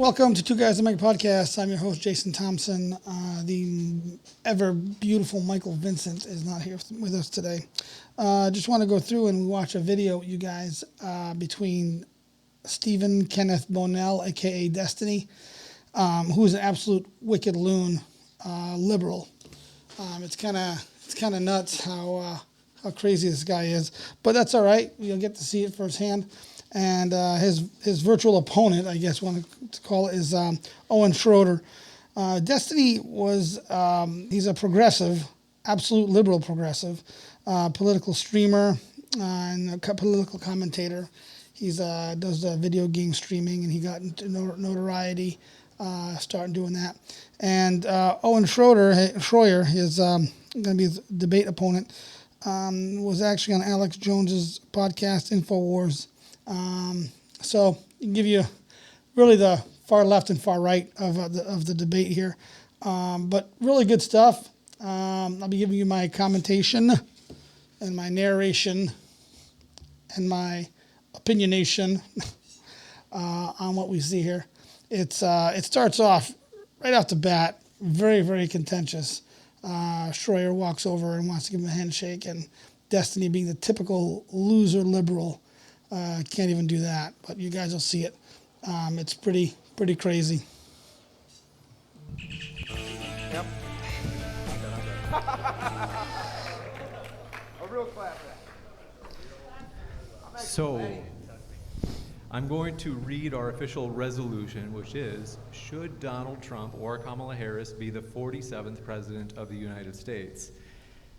Welcome to Two Guys That Make Podcast. I'm your host, Jason Thompson. The ever beautiful Michael Vincent is not here with us today. Just want to go through and watch a video, you guys, between Stephen Kenneth Bonnell, aka Destiny, who is an absolute wicked loon, liberal. It's kind of nuts how crazy this guy is, but that's all right. You'll get to see it firsthand. And his virtual opponent, I guess one to call it, is Owen Schroyer. Destiny was, he's a progressive, absolute liberal progressive, political streamer and a political commentator. He's does video game streaming, and he got into notoriety starting doing that. And Owen Schroyer is going to be his debate opponent, was actually on Alex Jones's podcast, InfoWars. So you can give you really the far left and far right of the debate here, but really good stuff. I'll be giving you my commentation and my narration and my opinionation on what we see here. It starts off right off the bat, very, very contentious. Schroyer walks over and wants to give him a handshake, and Destiny, being the typical loser liberal, can't even do that, but you guys will see it. It's pretty crazy. Yep. A real clap. So, I'm going to read our official resolution, which is, should Donald Trump or Kamala Harris be the 47th President of the United States?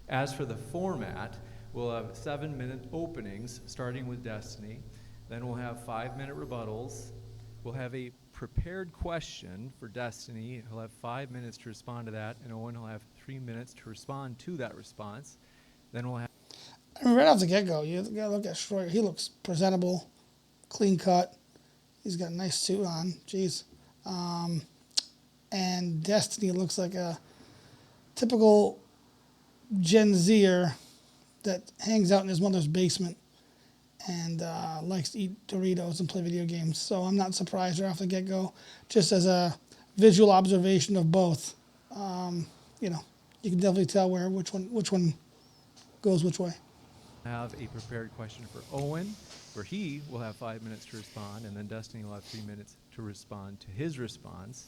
As for the format, we'll have 7-minute openings, starting with Destiny. Then we'll have 5-minute rebuttals. We'll have a prepared question for Destiny. He'll have 5 minutes to respond to that, and Owen will have 3 minutes to respond to that response. Then we'll have... I mean, right off the get-go, you got to look at Schroyer. He looks presentable, clean cut. He's got a nice suit on. Jeez. And Destiny looks like a typical Gen Zer that hangs out in his mother's basement and likes to eat Doritos and play video games. So I'm not surprised right off the get-go. Just as a visual observation of both, you can definitely tell which one goes which way. Have a prepared question for Owen, where he will have 5 minutes to respond, and then Destiny will have 3 minutes to respond to his response,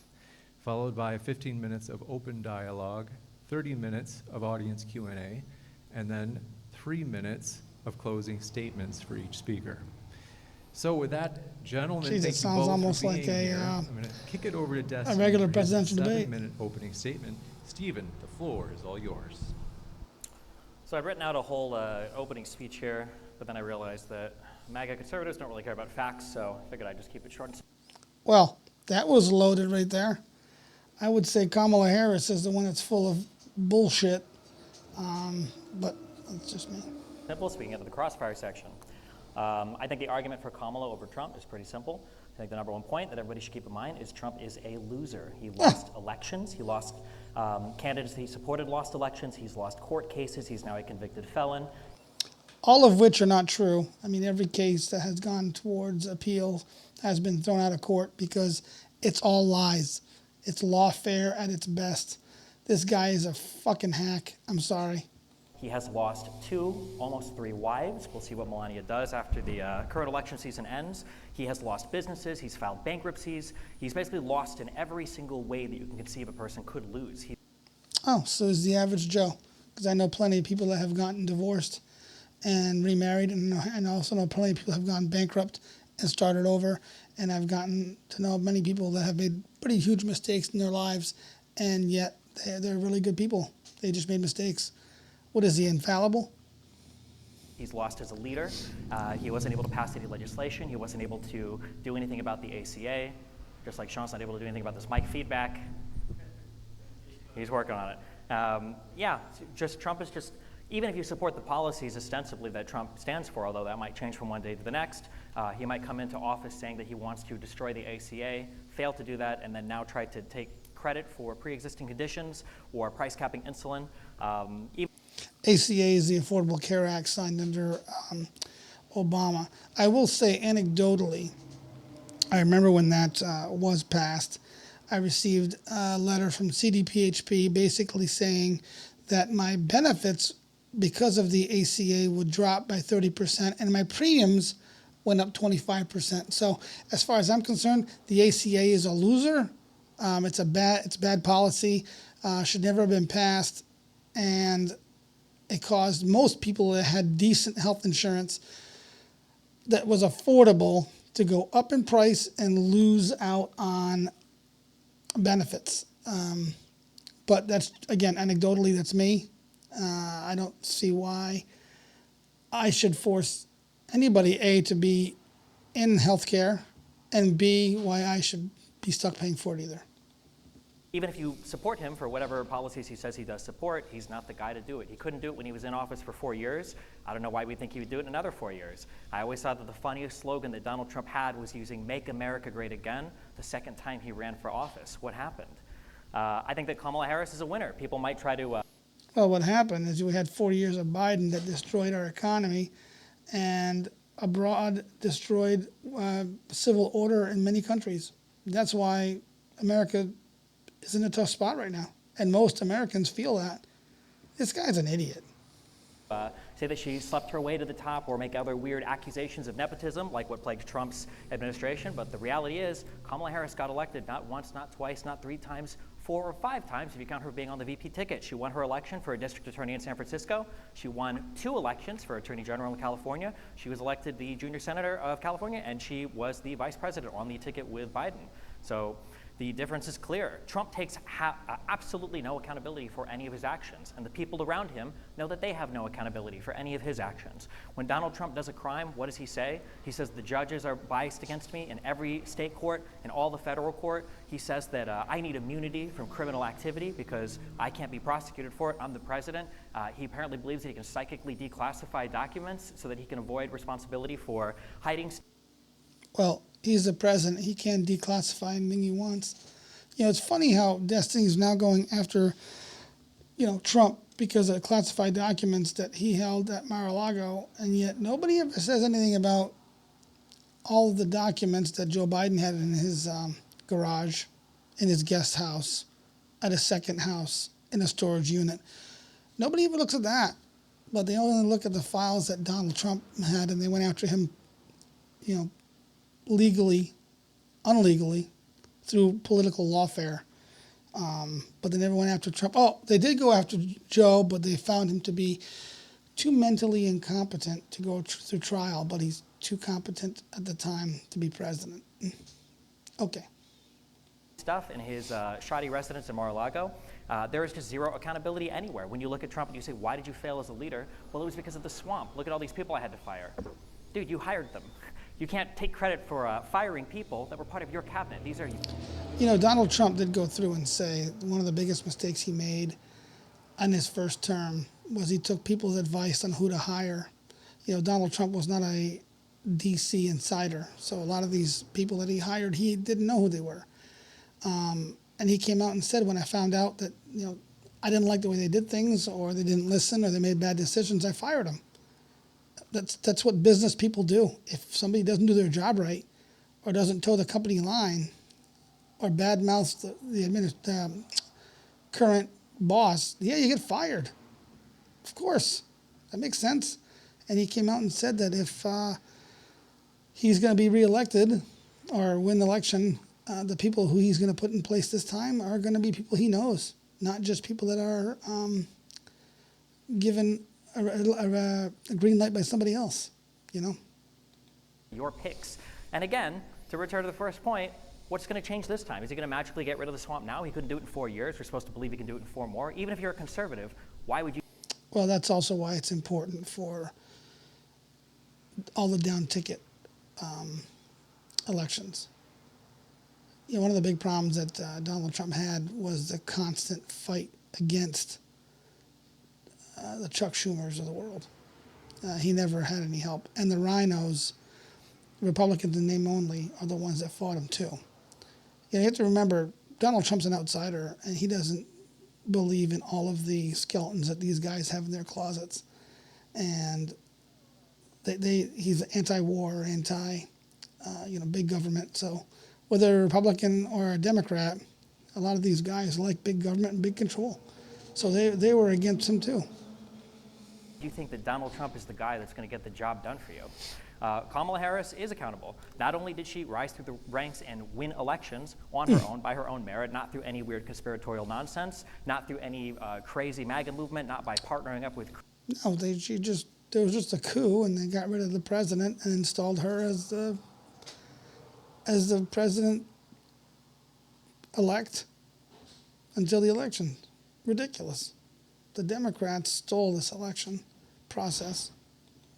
followed by 15 minutes of open dialogue, 30 minutes of audience Q&A, and then 3 minutes of closing statements for each speaker. So with that, gentlemen, Jeez, thank it sounds you both almost for like being here. a I'm going to kick it over to Destiny. regular for his presidential debate. 7-minute opening statement. Stephen, the floor is all yours. So I've written out a whole opening speech here, but then I realized that MAGA conservatives don't really care about facts, so I figured I'd just keep it short and simple. Well, that was loaded right there. I would say Kamala Harris is the one that's full of bullshit, but that's just me. Simple, speaking of the crossfire section. I think the argument for Kamala over Trump is pretty simple. I think the number one point that everybody should keep in mind is Trump is a loser. He lost elections. He lost candidates that he supported lost elections. He's lost court cases. He's now a convicted felon. All of which are not true. I mean, every case that has gone towards appeal has been thrown out of court because it's all lies. It's lawfare at its best. This guy is a fucking hack. I'm sorry. He has lost 2, almost 3 wives. We'll see what Melania does after the current election season ends. He has lost businesses. He's filed bankruptcies. He's basically lost in every single way that you can conceive a person could lose. So is the average Joe. Because I know plenty of people that have gotten divorced and remarried, and I also know plenty of people that have gone bankrupt and started over. And I've gotten to know many people that have made pretty huge mistakes in their lives, and yet they're really good people. They just made mistakes. What is he, infallible? He's lost as a leader. He wasn't able to pass any legislation. He wasn't able to do anything about the ACA, just like Sean's not able to do anything about this mic feedback. He's working on it. Trump is just, even if you support the policies ostensibly that Trump stands for, although that might change from one day to the next, he might come into office saying that he wants to destroy the ACA, fail to do that, and then now try to take credit for pre-existing conditions or price capping insulin. ACA is the Affordable Care Act signed under Obama. I will say anecdotally, I remember when that was passed, I received a letter from CDPHP basically saying that my benefits because of the ACA would drop by 30% and my premiums went up 25%. So as far as I'm concerned, the ACA is a loser. It's bad policy. Should never have been passed, and it caused most people that had decent health insurance that was affordable to go up in price and lose out on benefits. But that's, again, anecdotally, that's me. I don't see why I should force anybody, A, to be in healthcare, and B, why I should be stuck paying for it either. Even if you support him for whatever policies he says he does support, he's not the guy to do it. He couldn't do it when he was in office for 4 years. I don't know why we think he would do it in another 4 years. I always thought that the funniest slogan that Donald Trump had was using "Make America Great Again" the second time he ran for office. What happened? I think that Kamala Harris is a winner. People might try to... Well, what happened is we had 4 years of Biden that destroyed our economy and abroad destroyed civil order in many countries. That's why America is in a tough spot right now. And most Americans feel that. This guy's an idiot. say that she slept her way to the top or make other weird accusations of nepotism, like what plagued Trump's administration. But the reality is, Kamala Harris got elected not once, not twice, not 3 times, 4 or 5 times if you count her being on the VP ticket. She won her election for a district attorney in San Francisco. She won 2 elections for attorney general in California. She was elected the junior senator of California, and she was the vice president on the ticket with Biden. So the difference is clear. Trump takes absolutely no accountability for any of his actions, and the people around him know that they have no accountability for any of his actions. When Donald Trump does a crime, what does he say? He says the judges are biased against me in every state court and all the federal court. He says that I need immunity from criminal activity because I can't be prosecuted for it. I'm the president. He apparently believes that he can psychically declassify documents so that he can avoid responsibility for hiding. Well, he's the president. He can declassify anything he wants. You know, it's funny how Destiny is now going after, Trump because of classified documents that he held at Mar-a-Lago, and yet nobody ever says anything about all of the documents that Joe Biden had in his garage, in his guest house, at a second house, in a storage unit. Nobody even looks at that, but they only look at the files that Donald Trump had, and they went after him, legally, unlegally, through political lawfare. But they never went after Trump. Oh, they did go after Joe, but they found him to be too mentally incompetent to go through trial, but he's too competent at the time to be president. Okay. Stuff in his shoddy residence in Mar-a-Lago. There is just zero accountability anywhere. When you look at Trump and you say, why did you fail as a leader? Well, it was because of the swamp. Look at all these people I had to fire. Dude, you hired them. You can't take credit for firing people that were part of your cabinet. These are... Donald Trump did go through and say one of the biggest mistakes he made on his first term was he took people's advice on who to hire. Donald Trump was not a DC insider, so a lot of these people that he hired, he didn't know who they were. And he came out and said, when I found out that, I didn't like the way they did things, or they didn't listen, or they made bad decisions, I fired them. That's what business people do. If somebody doesn't do their job right, or doesn't toe the company line, or badmouths the current boss, yeah, you get fired. Of course, that makes sense. And he came out and said that if he's going to be reelected or win the election, the people who he's going to put in place this time are going to be people he knows, not just people that are given a green light by somebody else, Your picks. And again, to return to the first point, what's going to change this time? Is he going to magically get rid of the swamp now? He couldn't do it in 4 years. We're supposed to believe he can do it in 4 more. Even if you're a conservative, why would you? Well, that's also why it's important for all the down ticket elections. One of the big problems that Donald Trump had was the constant fight against the Chuck Schumers of the world. He never had any help. And the rhinos, Republicans in name only, are the ones that fought him too. You have to remember, Donald Trump's an outsider, and he doesn't believe in all of the skeletons that these guys have in their closets. And he's anti-war, big government. So whether a Republican or a Democrat, a lot of these guys like big government and big control. So they were against him too. Do you think that Donald Trump is the guy that's going to get the job done for you? Kamala Harris is accountable. Not only did she rise through the ranks and win elections on her own, by her own merit, not through any weird conspiratorial nonsense, not through any crazy MAGA movement, not by partnering up with... No, there was just a coup, and they got rid of the president and installed her as the president-elect until the election. Ridiculous. The Democrats stole this election process.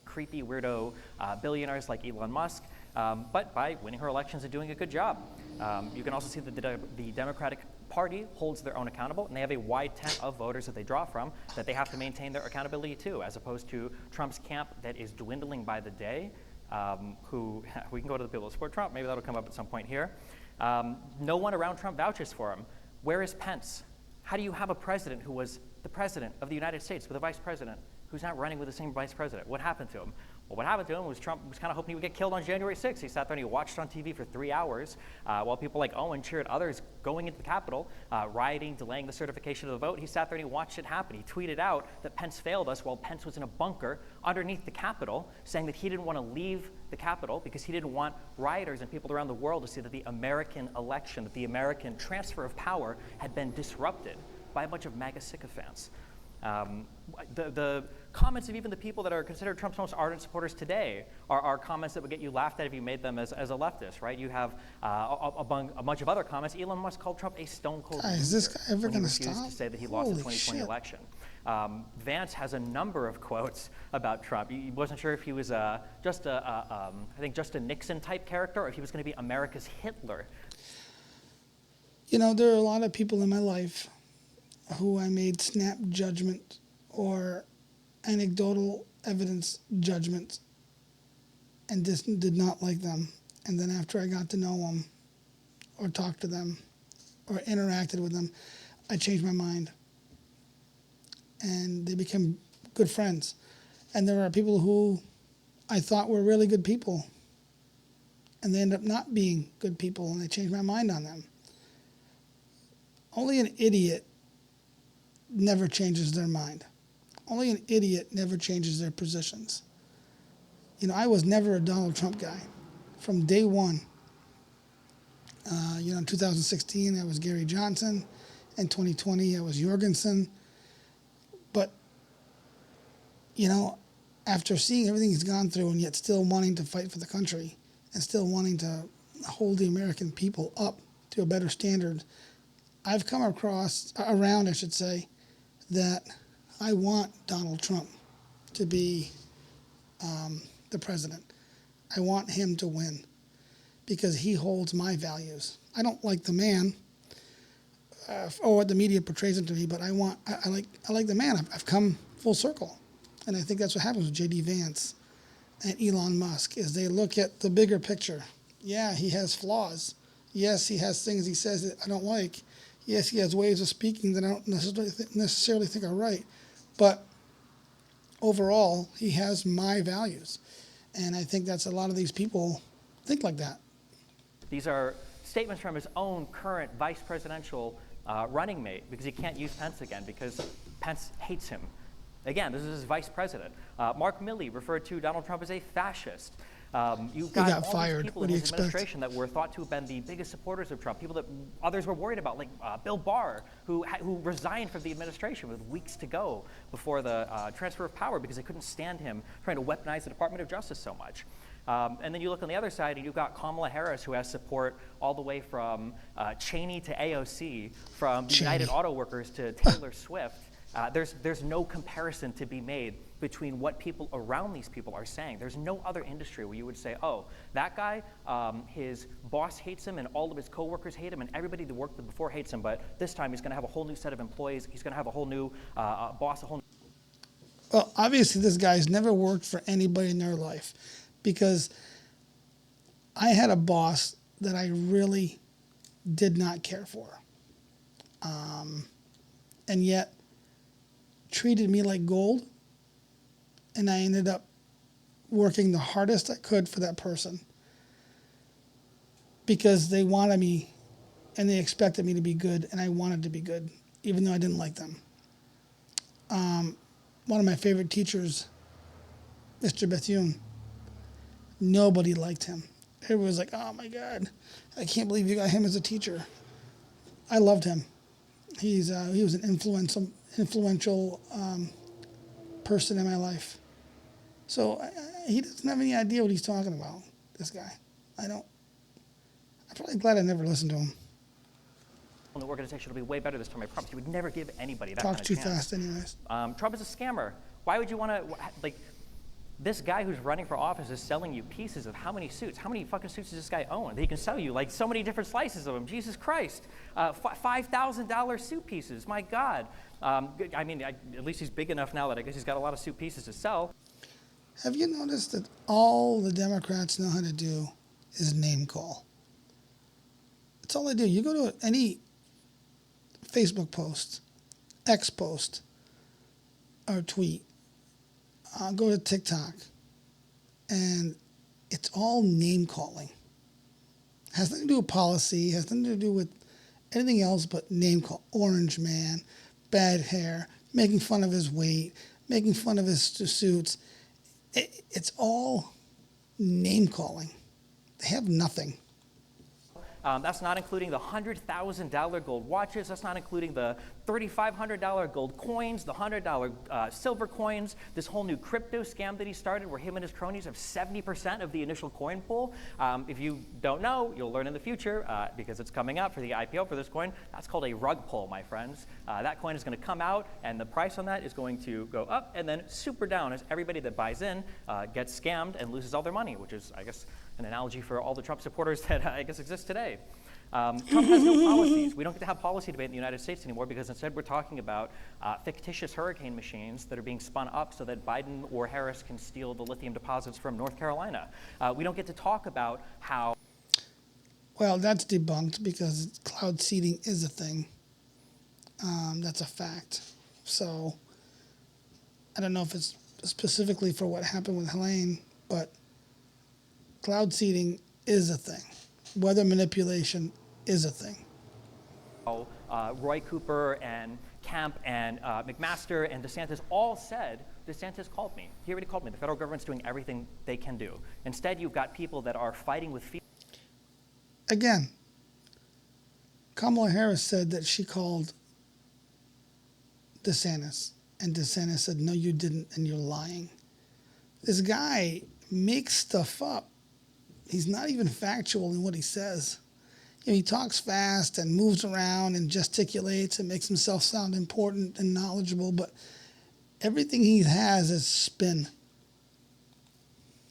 Creepy weirdo billionaires like Elon Musk, but by winning her elections and doing a good job. You can also see that the Democratic Party holds their own accountable, and they have a wide tent of voters that they draw from that they have to maintain their accountability to, as opposed to Trump's camp that is dwindling by the day, who, we can go to the people that support Trump, maybe that'll come up at some point here. No one around Trump vouches for him. Where is Pence? How do you have a president who was the president of the United States with a vice president who's not running with the same vice president? What happened to him? Well, what happened to him was Trump was kind of hoping he would get killed on January 6th. He sat there and he watched on TV for 3 hours while people like Owen cheered others going into the Capitol, rioting, delaying the certification of the vote. He sat there and he watched it happen. He tweeted out that Pence failed us while Pence was in a bunker underneath the Capitol, saying that he didn't want to leave the Capitol because he didn't want rioters and people around the world to see that the American election, that the American transfer of power had been disrupted by a bunch of MAGA sycophants. The comments of even the people that are considered Trump's most ardent supporters today are comments that would get you laughed at if you made them as a leftist, right? You have a bunch of other comments. Elon Musk called Trump a stone cold loser Is this guy ever when he going to refused stop? to say that he lost the Holy 2020 shit. election. Vance has a number of quotes about Trump. He wasn't sure if he was I think just a Nixon type character, or if he was going to be America's Hitler. There are a lot of people in my life who I made snap judgment or anecdotal evidence judgments and just did not like them. And then after I got to know them or talked to them or interacted with them, I changed my mind. And they became good friends. And there are people who I thought were really good people, and they end up not being good people, and I changed my mind on them. Only an idiot never changes their mind. Only an idiot never changes their positions. I was never a Donald Trump guy from day one. In 2016, I was Gary Johnson. In 2020, I was Jorgensen. But, after seeing everything he's gone through and yet still wanting to fight for the country and still wanting to hold the American people up to a better standard, I've come around, that I want Donald Trump to be the president. I want him to win because he holds my values. I don't like the man or what the media portrays him to be, but I like the man. I've come full circle, and I think that's what happens with J.D. Vance and Elon Musk is they look at the bigger picture. Yeah, he has flaws. Yes, he has things he says that I don't like. Yes, he has ways of speaking that I don't necessarily think are right. But overall, he has my values. And I think that's a lot of these people think like that. These are statements from his own current vice presidential running mate, because he can't use Pence again because Pence hates him. Again, this is his vice president. Mark Milley referred to Donald Trump as a fascist. You've got all fired. these people What in do you his expect? administration that were thought to have been the biggest supporters of Trump, people that others were worried about, like Bill Barr, who resigned from the administration with weeks to go before the transfer of power because they couldn't stand him trying to weaponize the Department of Justice so much. And then you look on the other side, and you've got Kamala Harris, who has support all the way from Cheney to AOC, from United Auto Workers to Taylor Swift. There's no comparison to be made between what people around these people are saying. There's no other industry where you would say, oh, that guy, his boss hates him and all of his coworkers hate him and everybody that worked with before hates him, but this time he's going to have a whole new set of employees. He's going to have a whole new boss, a whole new... Well, obviously this guy's never worked for anybody in their life because I had a boss that I really did not care for. And yet treated me like gold, and I ended up working the hardest I could for that person. because they wanted me and they expected me to be good, and I wanted to be good, even though I didn't like them. One of my favorite teachers, Mr. Bethune, nobody liked him. Everyone was like, oh my God, I can't believe you got him as a teacher. I loved him. He was an influential person in my life. So he doesn't have any idea what he's talking about, this guy. I'm probably glad I never listened to him. The organization will be way better this time, I promise. You would never give anybody that Talks kind of too chance. fast anyways. Trump is a scammer. Why would you want to, like, this guy who's running for office is selling you pieces of how many suits? How many fucking suits does this guy own? That he can sell you, like, so many different slices of them. Jesus Christ. $5,000 suit pieces, my God. I mean, at least he's big enough now that I guess he's got a lot of suit pieces to sell. Have you noticed that all the Democrats know how to do is name call? That's all they do. You go to any Facebook post, X post, or tweet, go to TikTok, and it's all name calling. Has nothing to do with policy, has nothing to do with anything else but name call. Orange man, bad hair, making fun of his weight, making fun of his suits. It's all name calling. They have nothing. That's not including the $100,000 gold watches. That's not including the $3,500 gold coins, the $100 silver coins, this whole new crypto scam that he started where him and his cronies have 70% of the initial coin pool. If you don't know, you'll learn in the future because it's coming out for the IPO for this coin. That's called a rug pull, my friends. That coin is going to come out and the price on that is going to go up and then super down as everybody that buys in gets scammed and loses all their money, which is, I guess, an analogy for all the Trump supporters that I guess exist today. Trump has no policies. We don't get to have policy debate in the United States anymore because instead we're talking about fictitious hurricane machines that are being spun up so that Biden or Harris can steal the lithium deposits from North Carolina. We don't get to talk about how... Well, that's debunked because cloud seeding is a thing. That's a fact. So I don't know if it's specifically for what happened with Helene, but cloud seeding is a thing. Weather manipulation is a thing. Roy Cooper and Kemp and McMaster and DeSantis all said, DeSantis called me. He already called me. The federal government's doing everything they can do. Instead, you've got people that are fighting with fear. Again, Kamala Harris said that she called DeSantis, and DeSantis said, no, you didn't, and you're lying. This guy makes stuff up. He's not even factual in what he says. You know, he talks fast and moves around and gesticulates and makes himself sound important and knowledgeable, but everything he has is spin.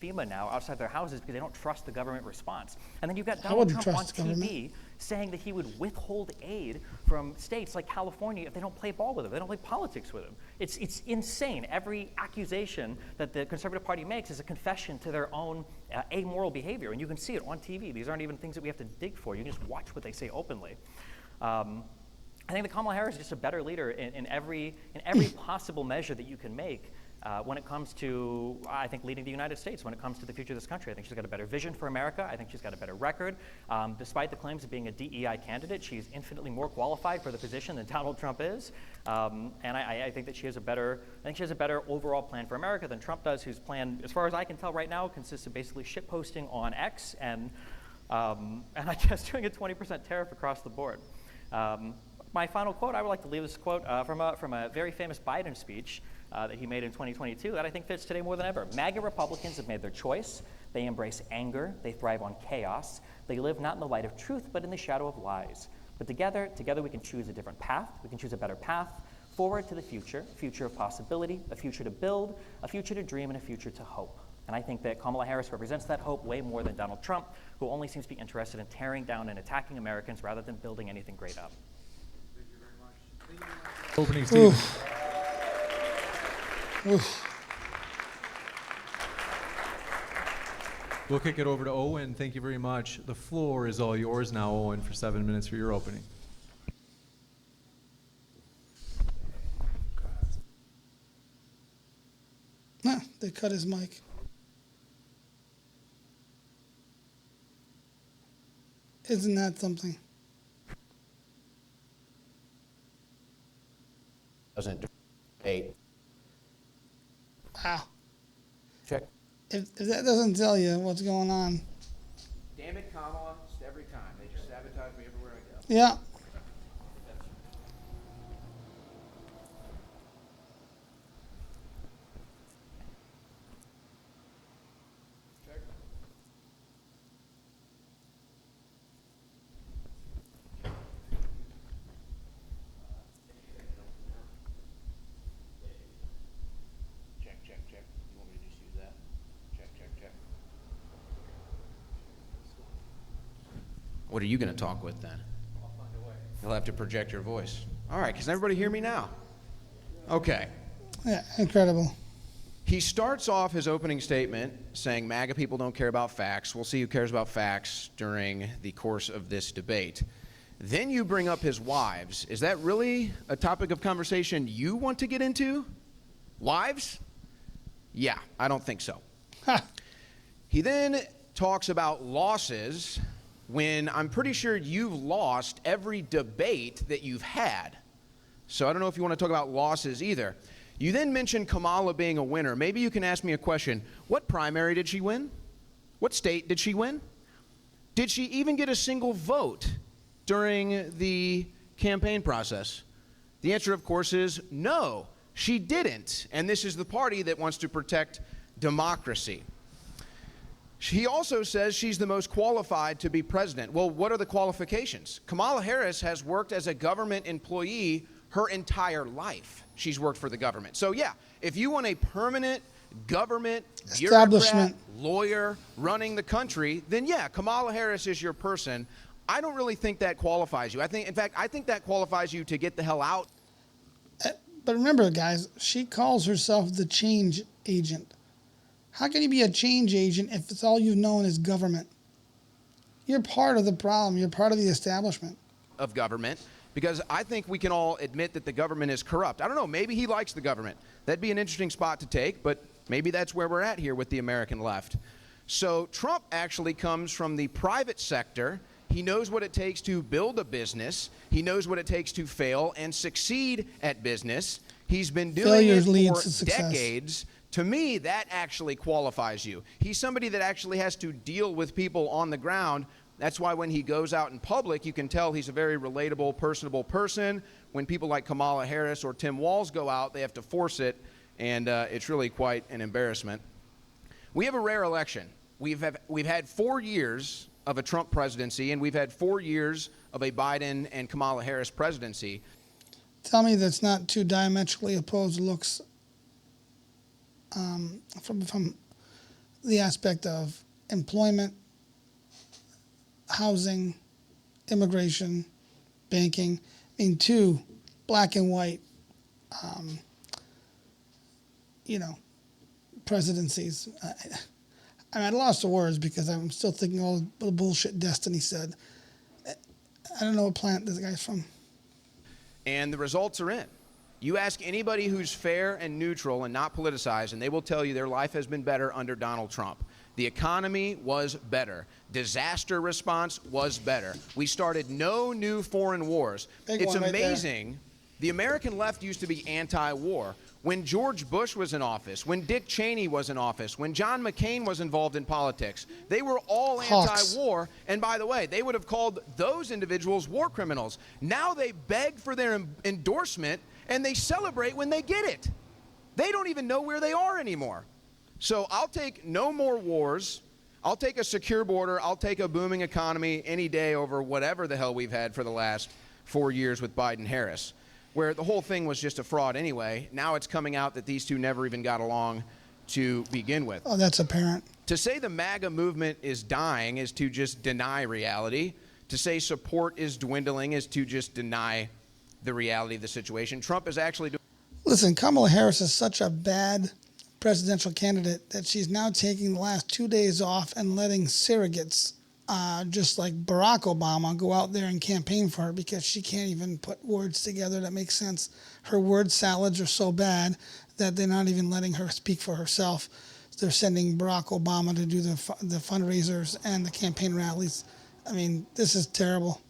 FEMA now outside their houses because they don't trust the government response. And then you've got Donald Trump on TV saying that he would withhold aid from states like California if they don't play ball with him, they don't play politics with him. It's insane. Every accusation that the Conservative Party makes is a confession to their own amoral behavior, and you can see it on TV. These aren't even things that we have to dig for. You can just watch what they say openly. I think that Kamala Harris is just a better leader in every possible measure that you can make when it comes to, I think, leading the United States, when it comes to the future of this country. I think she's got a better vision for America. I think she's got a better record. Despite the claims of being a DEI candidate, she's infinitely more qualified for the position than Donald Trump is. And I think that she has a better overall plan for America than Trump does, whose plan, as far as I can tell right now, consists of basically shitposting on X and I guess doing a 20% tariff across the board. My final quote, I would like to leave this quote from a very famous Biden speech that he made in 2022 that I think fits today more than ever. MAGA Republicans have made their choice. They embrace anger. They thrive on chaos. They live not in the light of truth, but in the shadow of lies. But together we can choose a different path. We can choose a better path forward to the future, a future of possibility, a future to build, a future to dream, and a future to hope. And I think that Kamala Harris represents that hope way more than Donald Trump, who only seems to be interested in tearing down and attacking Americans rather than building anything great up. Thank you very much. Opening statement. We'll kick it over to Owen. Thank you very much. The floor is all yours now, Owen, for 7 minutes for your opening. Nah, they cut his mic. Isn't that something? Doesn't debate. Wow. Check. If that doesn't tell you what's going on. Damn it, Kamala. Just every time. They just sabotage me everywhere I go. Yeah. Check, check, check. You want me to just use that? Check, check, check. What are you going to talk with then? You'll have to project your voice. All right, can everybody hear me now? Okay. Yeah, incredible. He starts off his opening statement saying MAGA people don't care about facts. We'll see who cares about facts during the course of this debate. Then you bring up his wives. Is that really a topic of conversation you want to get into? Wives? Yeah, I don't think so. Ha. He then talks about losses when I'm pretty sure you've lost every debate that you've had. So I don't know if you want to talk about losses either. You then mentioned Kamala being a winner. Maybe you can ask me a question. What primary did she win? What state did she win? Did she even get a single vote during the campaign process? The answer, of course, is no, she didn't. And this is the party that wants to protect democracy. He also says she's the most qualified to be president. Well, what are the qualifications? Kamala Harris has worked as a government employee her entire life. She's worked for the government. So yeah, if you want a permanent government bureaucrat, lawyer running the country, then yeah, Kamala Harris is your person. I don't really think that qualifies you. I think that qualifies you to get the hell out. But remember, guys, she calls herself the change agent. How can you be a change agent if it's all you've known is government? You're part of the problem. You're part of the establishment. Of government, because I think we can all admit that the government is corrupt. I don't know, maybe he likes the government. That'd be an interesting spot to take, but maybe that's where we're at here with the American left. So Trump actually comes from the private sector. He knows what it takes to build a business. He knows what it takes to fail and succeed at business. He's been doing it for decades. To me, that actually qualifies you. He's somebody that actually has to deal with people on the ground. That's why when he goes out in public, you can tell he's a very relatable, personable person. When people like Kamala Harris or Tim Walz go out, they have to force it, and it's really quite an embarrassment. We have a rare election. We've had 4 years of a Trump presidency, and we've had 4 years of a Biden and Kamala Harris presidency. Tell me that's not two diametrically opposed looks from the aspect of employment, housing, immigration, banking. I mean, two black and white, presidencies. I'm at a loss of words because I'm still thinking all the bullshit Destiny said. I don't know what planet this guy's from. And the results are in. You ask anybody who's fair and neutral and not politicized, and they will tell you their life has been better under Donald Trump. The economy was better. Disaster response was better. We started no new foreign wars. It's amazing. The American left used to be anti-war. When George Bush was in office, when Dick Cheney was in office, when John McCain was involved in politics, they were all anti-war. And by the way, they would have called those individuals war criminals. Now they beg for their endorsement, and they celebrate when they get it. They don't even know where they are anymore. So I'll take no more wars. I'll take a secure border. I'll take a booming economy any day over whatever the hell we've had for the last 4 years with Biden-Harris, where the whole thing was just a fraud anyway. Now it's coming out that these two never even got along to begin with. Oh, that's apparent. To say the MAGA movement is dying is to just deny reality. To say support is dwindling is to just deny the reality of the situation. Trump is actually doing... Listen, Kamala Harris is such a bad presidential candidate that she's now taking the last 2 days off and letting surrogates, just like Barack Obama, go out there and campaign for her because she can't even put words together that make sense. Her word salads are so bad that they're not even letting her speak for herself. They're sending Barack Obama to do the fundraisers and the campaign rallies. I mean, this is terrible.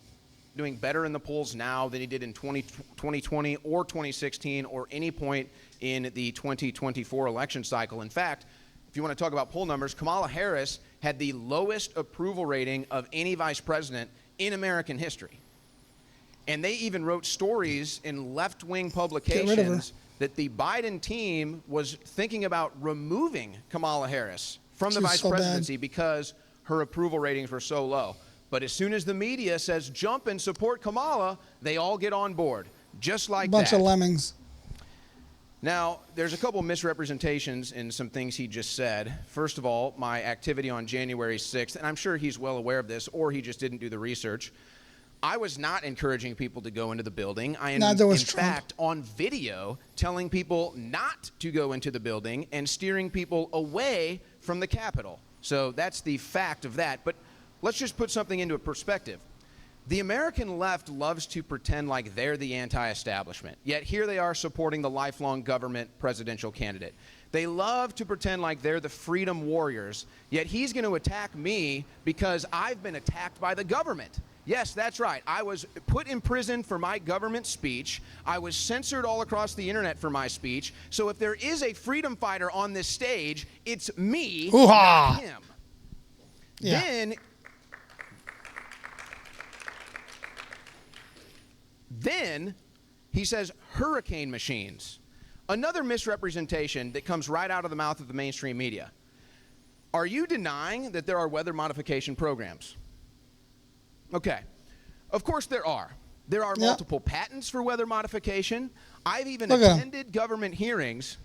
Doing better in the polls now than he did in 2020 or 2016 or any point in the 2024 election cycle. In fact, if you want to talk about poll numbers, Kamala Harris had the lowest approval rating of any vice president in American history. And they even wrote stories in left-wing publications that the Biden team was thinking about removing Kamala Harris from the vice presidency because her approval ratings were so low. But as soon as the media says jump and support Kamala, they all get on board, just like that. Bunch of lemmings. Now, there's a couple misrepresentations in some things he just said. First of all, my activity on January 6th, and I'm sure he's well aware of this, or he just didn't do the research. I was not encouraging people to go into the building. I am, in fact, on video telling people not to go into the building and steering people away from the Capitol. So that's the fact of that. But let's just put something into perspective. The American left loves to pretend like they're the anti-establishment, yet here they are supporting the lifelong government presidential candidate. They love to pretend like they're the freedom warriors, yet he's going to attack me because I've been attacked by the government. Yes, that's right. I was put in prison for my government speech. I was censored all across the internet for my speech. So if there is a freedom fighter on this stage, it's me, not him. Yeah. Then he says hurricane machines. Another misrepresentation that comes right out of the mouth of the mainstream media. Are you denying that there are weather modification programs? Okay. Of course there are. There are multiple patents for weather modification. I've even attended government hearings.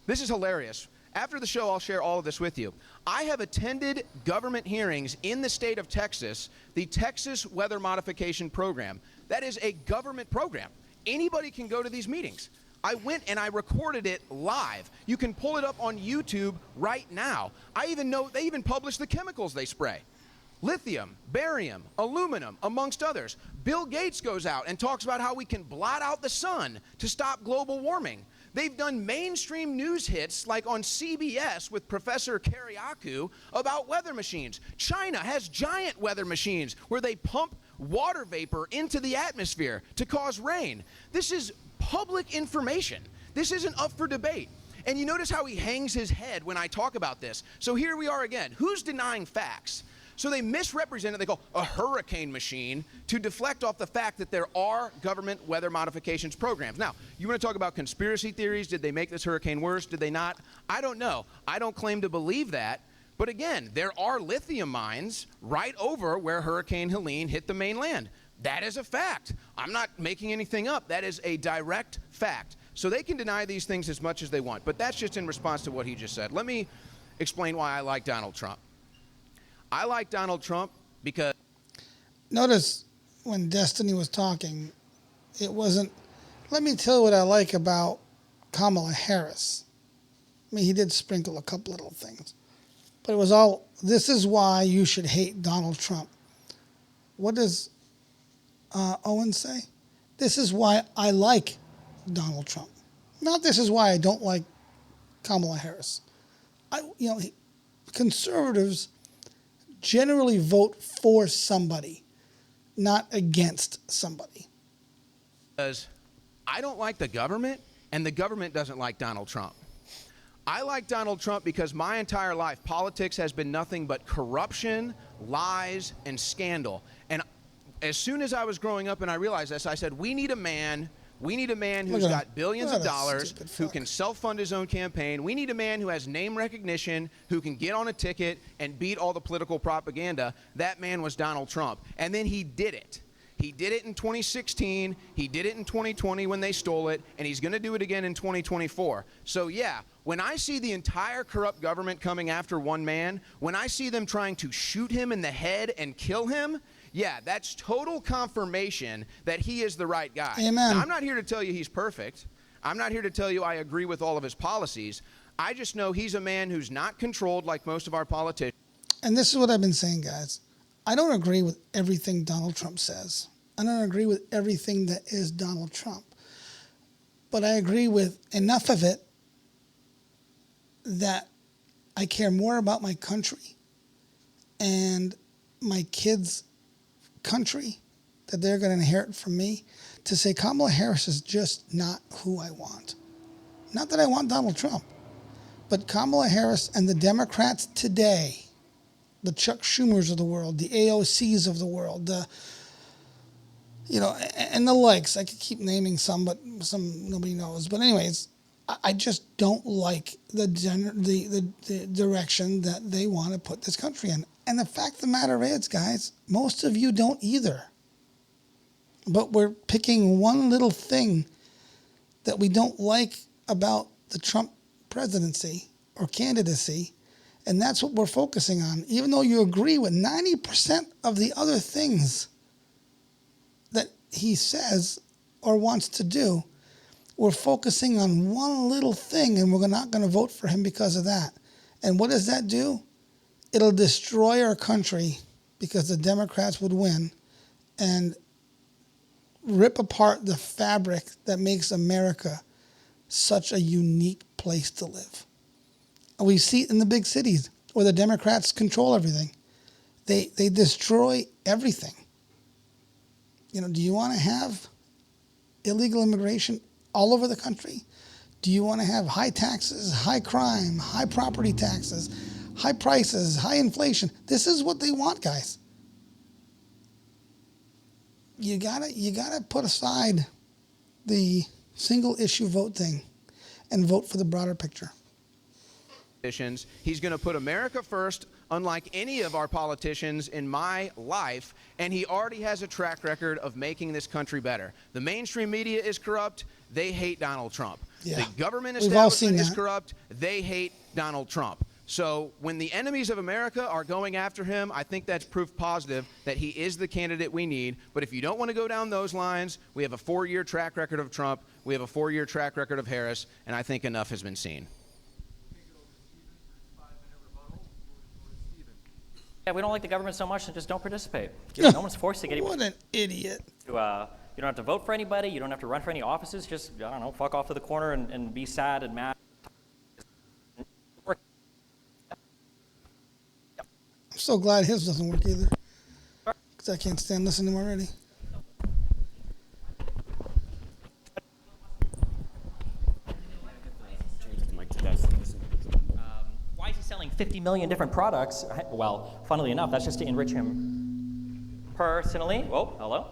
This is hilarious. After the show, I'll share all of this with you. I have attended government hearings in the state of Texas, the Texas Weather Modification Program. That is a government program. Anybody can go to these meetings. I went and I recorded it live. You can pull it up on YouTube right now. I even know they even publish the chemicals they spray. Lithium, barium, aluminum, amongst others. Bill Gates goes out and talks about how we can blot out the sun to stop global warming. They've done mainstream news hits like on CBS with Professor Kariakou about weather machines. China has giant weather machines where they pump water vapor into the atmosphere to cause rain. This is public information. This isn't up for debate. And you notice how he hangs his head when I talk about this. So here we are again. Who's denying facts? So they misrepresent it. They call a hurricane machine to deflect off the fact that there are government weather modifications programs. Now, you want to talk about conspiracy theories? Did they make this hurricane worse? Did they not? I don't know. I don't claim to believe that. But again, there are lithium mines right over where Hurricane Helene hit the mainland. That is a fact. I'm not making anything up. That is a direct fact. So they can deny these things as much as they want. But that's just in response to what he just said. Let me explain why I like Donald Trump. I like Donald Trump because... Notice when Destiny was talking, it wasn't... Let me tell you what I like about Kamala Harris. I mean, he did sprinkle a couple little things. But it was all, this is why you should hate Donald Trump. What does Owen say? This is why I like Donald Trump. Not this is why I don't like Kamala Harris. Conservatives generally vote for somebody, not against somebody. Because I don't like the government, and the government doesn't like Donald Trump. I like Donald Trump because my entire life, politics has been nothing but corruption, lies, and scandal. And as soon as I was growing up and I realized this, I said, we need a man who's got billions of dollars, who can self-fund his own campaign. We need a man who has name recognition, who can get on a ticket and beat all the political propaganda. That man was Donald Trump. And then he did it. He did it in 2016. He did it in 2020 when they stole it. And he's going to do it again in 2024. So, yeah, when I see the entire corrupt government coming after one man, when I see them trying to shoot him in the head and kill him, yeah, that's total confirmation that he is the right guy. Amen. Now, I'm not here to tell you he's perfect. I'm not here to tell you I agree with all of his policies. I just know he's a man who's not controlled like most of our politicians. And this is what I've been saying, guys. I don't agree with everything Donald Trump says. I don't agree with everything that is Donald Trump. But I agree with enough of it that I care more about my country and my kids' country that they're going to inherit from me to say Kamala Harris is just not who I want. Not that I want Donald Trump, but Kamala Harris and the Democrats today, the Chuck Schumers of the world, the AOCs of the world, and the likes. I could keep naming some, but some nobody knows. But anyways, I just don't like the direction that they want to put this country in. And the fact of the matter is, guys, most of you don't either. But we're picking one little thing that we don't like about the Trump presidency or candidacy, and that's what we're focusing on. Even though you agree with 90% of the other things that he says or wants to do, we're focusing on one little thing, and we're not going to vote for him because of that. And what does that do? It'll destroy our country because the Democrats would win and rip apart the fabric that makes America such a unique place to live. And we see it in the big cities where the Democrats control everything. They destroy everything. Do you want to have illegal immigration all over the country? Do you want to have high taxes, high crime, high property taxes, high prices, high inflation? This is what they want, guys. You gotta put aside the single issue vote thing and vote for the broader picture. He's going to put America first, unlike any of our politicians in my life, and he already has a track record of making this country better. The mainstream media is corrupt. They hate Donald Trump. Yeah. The government We've all establishment seen is that. corrupt. They hate Donald Trump. So when the enemies of America are going after him, I think that's proof positive that he is the candidate we need. But if you don't want to go down those lines, we have a 4-year track record of Trump. We have a 4-year track record of Harris, and I think enough has been seen. Yeah, we don't like the government so much, and just don't participate. No one's forced to get you. What an idiot. You don't have to vote for anybody. You don't have to run for any offices. Just, I don't know, fuck off to the corner and be sad and mad. I'm so glad his doesn't work either, because I can't stand listening to him already. Why is he selling 50 million different products? Well, funnily enough, that's just to enrich him personally. Whoa, hello.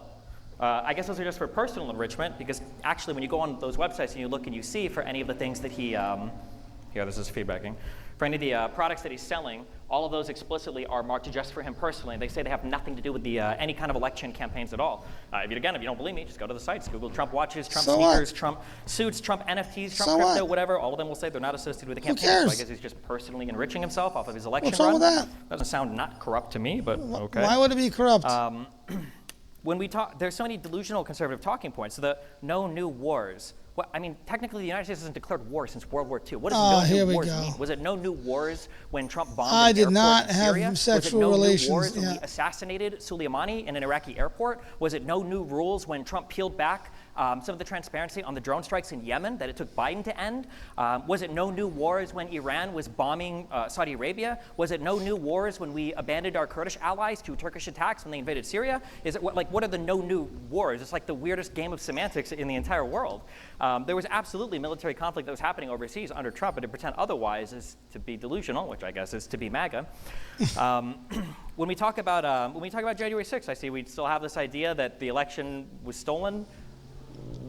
I guess those are just for personal enrichment, because actually when you go on those websites and you look and you see for any of the things that he, here, this is feedbacking. For any of the products that he's selling, all of those explicitly are marked just for him personally. They say they have nothing to do with the any kind of election campaigns at all. If you don't believe me, just go to the sites. Google Trump watches, Trump sneakers, Trump suits, Trump NFTs, Trump crypto, whatever. All of them will say they're not associated with the campaign. cares? So I guess he's just personally enriching himself off of his election What's wrong run. with that? Doesn't sound not corrupt to me, but okay. Why would it be corrupt? When we talk, there's so many delusional conservative talking points. The no new wars. Well, I mean, technically, the United States hasn't declared war since World War II. What does no new wars mean? Was it no new wars when Trump bombed I an did airport not in have Syria? sexual Was it no relations, new wars when yeah. we assassinated Soleimani in an Iraqi airport? Was it no new rules when Trump peeled back some of the transparency on the drone strikes in Yemen that it took Biden to end? Was it no new wars when Iran was bombing Saudi Arabia? Was it no new wars when we abandoned our Kurdish allies to Turkish attacks when they invaded Syria? Is it what are the no new wars? It's like the weirdest game of semantics in the entire world. There was absolutely military conflict that was happening overseas under Trump, but to pretend otherwise is to be delusional, which I guess is to be MAGA. When we talk about January 6th, I see we still have this idea that the election was stolen.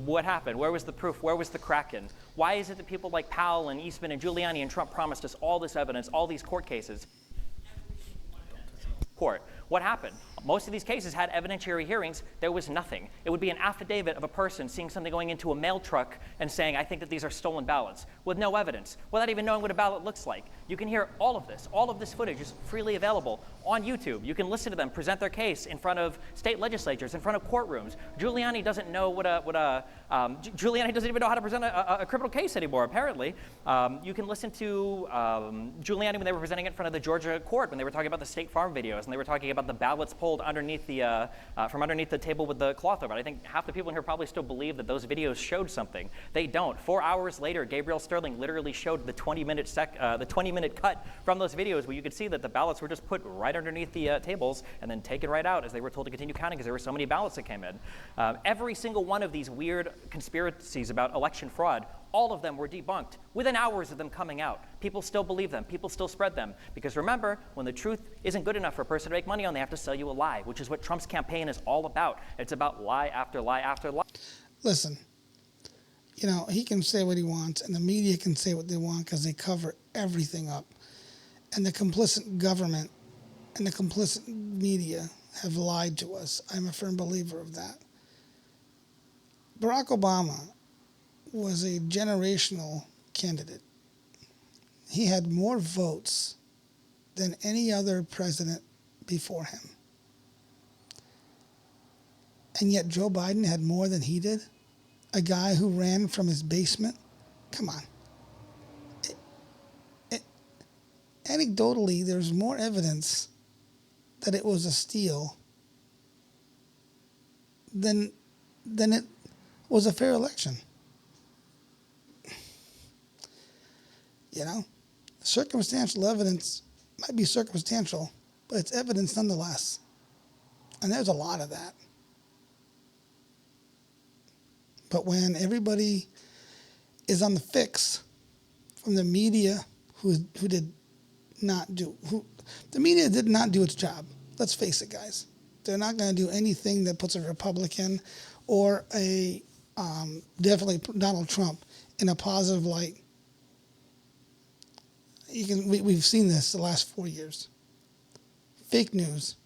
What happened? Where was the proof? Where was the Kraken? Why is it that people like Powell and Eastman and Giuliani and Trump promised us all this evidence, all these court cases? Court. What happened? Most of these cases had evidentiary hearings. There was nothing. It would be an affidavit of a person seeing something going into a mail truck and saying, I think that these are stolen ballots, with no evidence, without even knowing what a ballot looks like. You can hear all of this. All of this footage is freely available on YouTube. You can listen to them present their case in front of state legislatures, in front of courtrooms. Giuliani doesn't know Giuliani doesn't even know how to present a criminal case anymore, apparently. You can listen to Giuliani when they were presenting it in front of the Georgia court, when they were talking about the State Farm videos, and they were talking about about the ballots pulled underneath the, from underneath the table with the cloth over it. I think half the people in here probably still believe that those videos showed something. They don't. 4 hours later, Gabriel Sterling literally showed the 20-minute cut from those videos where you could see that the ballots were just put right underneath the tables and then taken right out as they were told to continue counting because there were so many ballots that came in. Every single one of these weird conspiracies about election fraud, all of them were debunked within hours of them coming out. People still believe them. People still spread them. Because remember, when the truth isn't good enough for a person to make money on, they have to sell you a lie, which is what Trump's campaign is all about. It's about lie after lie after lie. Listen, you know, he can say what he wants, and the media can say what they want because they cover everything up. And the complicit government and the complicit media have lied to us. I'm a firm believer of that. Barack Obama was a generational candidate. He had more votes than any other president before him. And yet Joe Biden had more than he did? A guy who ran from his basement? Come on. Anecdotally, there's more evidence that it was a steal than it was a fair election. You know, circumstantial evidence might be circumstantial, but it's evidence nonetheless. And there's a lot of that. But when everybody is on the fix from the media the media did not do its job. Let's face it, guys. They're not going to do anything that puts a Republican or definitely Donald Trump in a positive light. We've seen this the last 4 years. Fake news.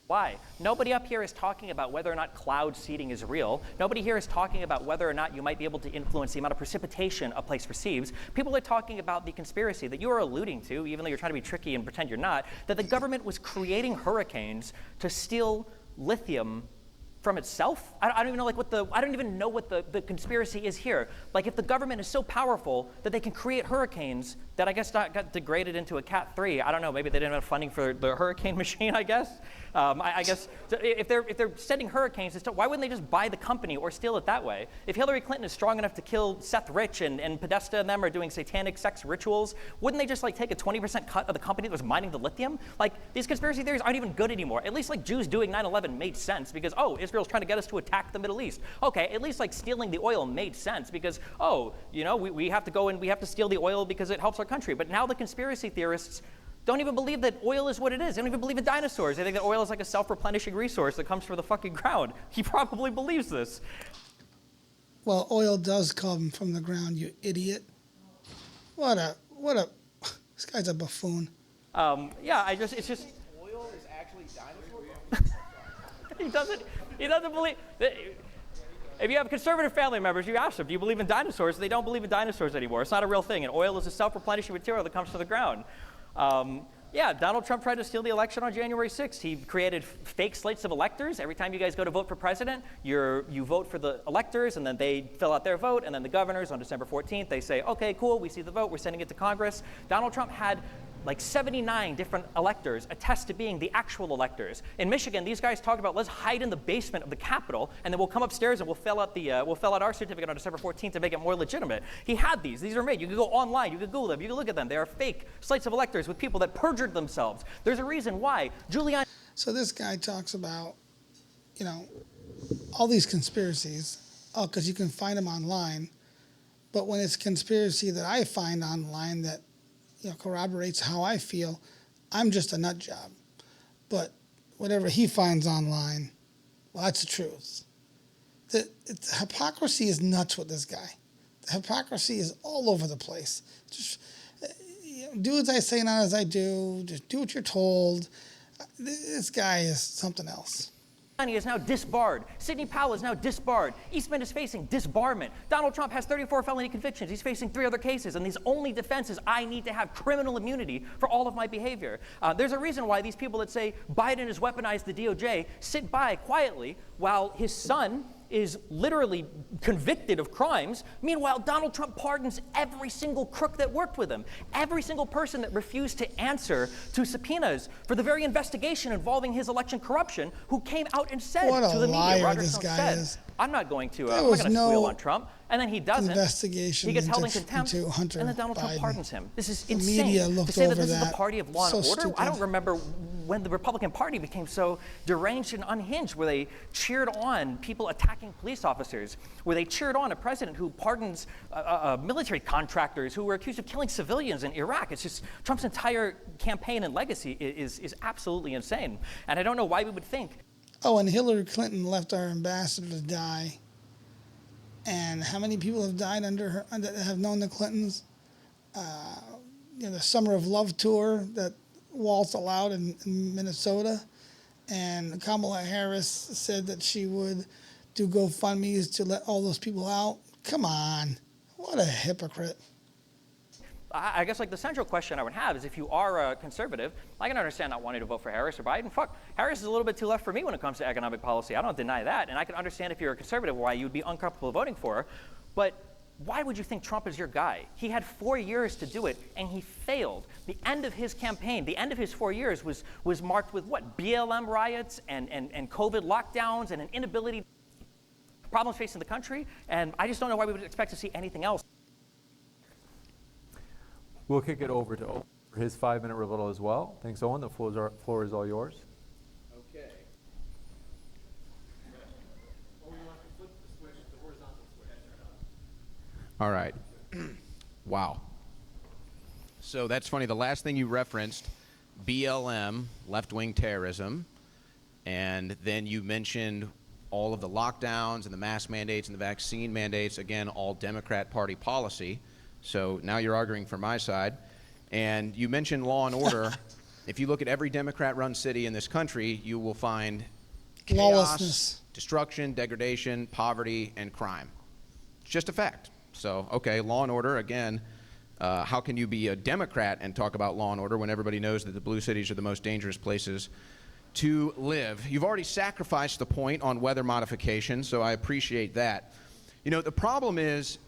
Why? Nobody up here is talking about whether or not cloud seeding is real. Nobody here is talking about whether or not you might be able to influence the amount of precipitation a place receives. People are talking about the conspiracy that you are alluding to, even though you're trying to be tricky and pretend you're not, that the government was creating hurricanes to steal lithium from itself. I don't even know what the conspiracy is here. Like, if the government is so powerful that they can create hurricanes that I guess got degraded into a Cat 3. I don't know. Maybe they didn't have funding for the hurricane machine. I guess. I guess so if they're sending hurricanes, why wouldn't they just buy the company or steal it that way? If Hillary Clinton is strong enough to kill Seth Rich and Podesta and them are doing satanic sex rituals, wouldn't they just like take a 20% cut of the company that was mining the lithium? Like, these conspiracy theories aren't even good anymore. At least like Jews doing 9/11 made sense because Israel's trying to get us to attack the Middle East. Okay, at least like stealing the oil made sense because we have to go and we have to steal the oil because it helps our country. But now the conspiracy theorists don't even believe that oil is what it is. They don't even believe in dinosaurs. They think that oil is like a self-replenishing resource that comes from the fucking ground. He probably believes this. Well, oil does come from the ground, you idiot. This guy's a buffoon. It's just. Oil is actually dinosaurs? He doesn't believe. If you have conservative family members, you ask them, do you believe in dinosaurs? They don't believe in dinosaurs anymore. It's not a real thing. And oil is a self-replenishing material that comes from the ground. Donald Trump tried to steal the election on January 6th. He created fake slates of electors. Every time you guys go to vote for president, you vote for the electors, and then they fill out their vote, and then the governors on December 14th, they say, okay, cool, we see the vote, we're sending it to Congress. Donald Trump had like 79 different electors attest to being the actual electors. In Michigan, these guys talked about, let's hide in the basement of the Capitol, and then we'll come upstairs and we'll fill out our certificate on December 14th to make it more legitimate. He had these. These are made. You can go online. You can Google them. You can look at them. They are fake slates of electors with people that perjured themselves. There's a reason why. Giuliani. So this guy talks about, all these conspiracies, because you can find them online, but when it's conspiracy that I find online that corroborates how I feel, I'm just a nut job. But whatever he finds online, well, that's the truth. The hypocrisy is nuts with this guy. The hypocrisy is all over the place. Just do as I say, not as I do. Just do what you're told. This guy is something else. Is now disbarred. Sidney Powell is now disbarred. Eastman is facing disbarment. Donald Trump has 34 felony convictions. He's facing 3 other cases, and his only defense is I need to have criminal immunity for all of my behavior. There's a reason why these people that say Biden has weaponized the DOJ sit by quietly while his son is literally convicted of crimes. Meanwhile, Donald Trump pardons every single crook that worked with him, every single person that refused to answer to subpoenas for the very investigation involving his election corruption, who came out and said What a to the media, liar Roger this Stone guy said, is. I'm not going to There I'm not was going to no squeal on Trump. And then he doesn't. investigation He gets held in into- contempt, into Hunter and then Donald Trump Biden. pardons him. This is The insane. media To looked say that over this is the that. party of law So and order, I don't stupid. remember when the Republican Party became so deranged and unhinged, where they cheered on people attacking police officers, where they cheered on a president who pardons military contractors who were accused of killing civilians in Iraq. It's just Trump's entire campaign and legacy is absolutely insane. And I don't know why we would think. Oh, and Hillary Clinton left our ambassador to die. And how many people have died under her that have known the Clintons? The Summer of Love tour that Waltz allowed in Minnesota. And Kamala Harris said that she would do GoFundMes to let all those people out. Come on. What a hypocrite. I guess like the central question I would have is, if you are a conservative, I can understand not wanting to vote for Harris or Biden. Fuck, Harris is a little bit too left for me when it comes to economic policy. I don't deny that. And I can understand if you're a conservative why you'd be uncomfortable voting for her. But why would you think Trump is your guy? He had 4 years to do it, and he failed. The end of his campaign, the end of his 4 years was marked with what? BLM riots and COVID lockdowns and an inability, problems facing the country. And I just don't know why we would expect to see anything else. We'll kick it over to Owen for his 5-minute rebuttal as well. Thanks, Owen. The floor is all yours. Okay. All right. Wow. So that's funny. The last thing you referenced, BLM, left-wing terrorism, and then you mentioned all of the lockdowns and the mask mandates and the vaccine mandates, again, all Democrat Party policy. So now you're arguing for my side. And you mentioned law and order. If you look at every Democrat-run city in this country, you will find chaos, Lawlessness. destruction, degradation, poverty, and crime. It's just a fact. So, okay, law and order, again, how can you be a Democrat and talk about law and order when everybody knows that the blue cities are the most dangerous places to live? You've already sacrificed the point on weather modification, so I appreciate that. You know, the problem is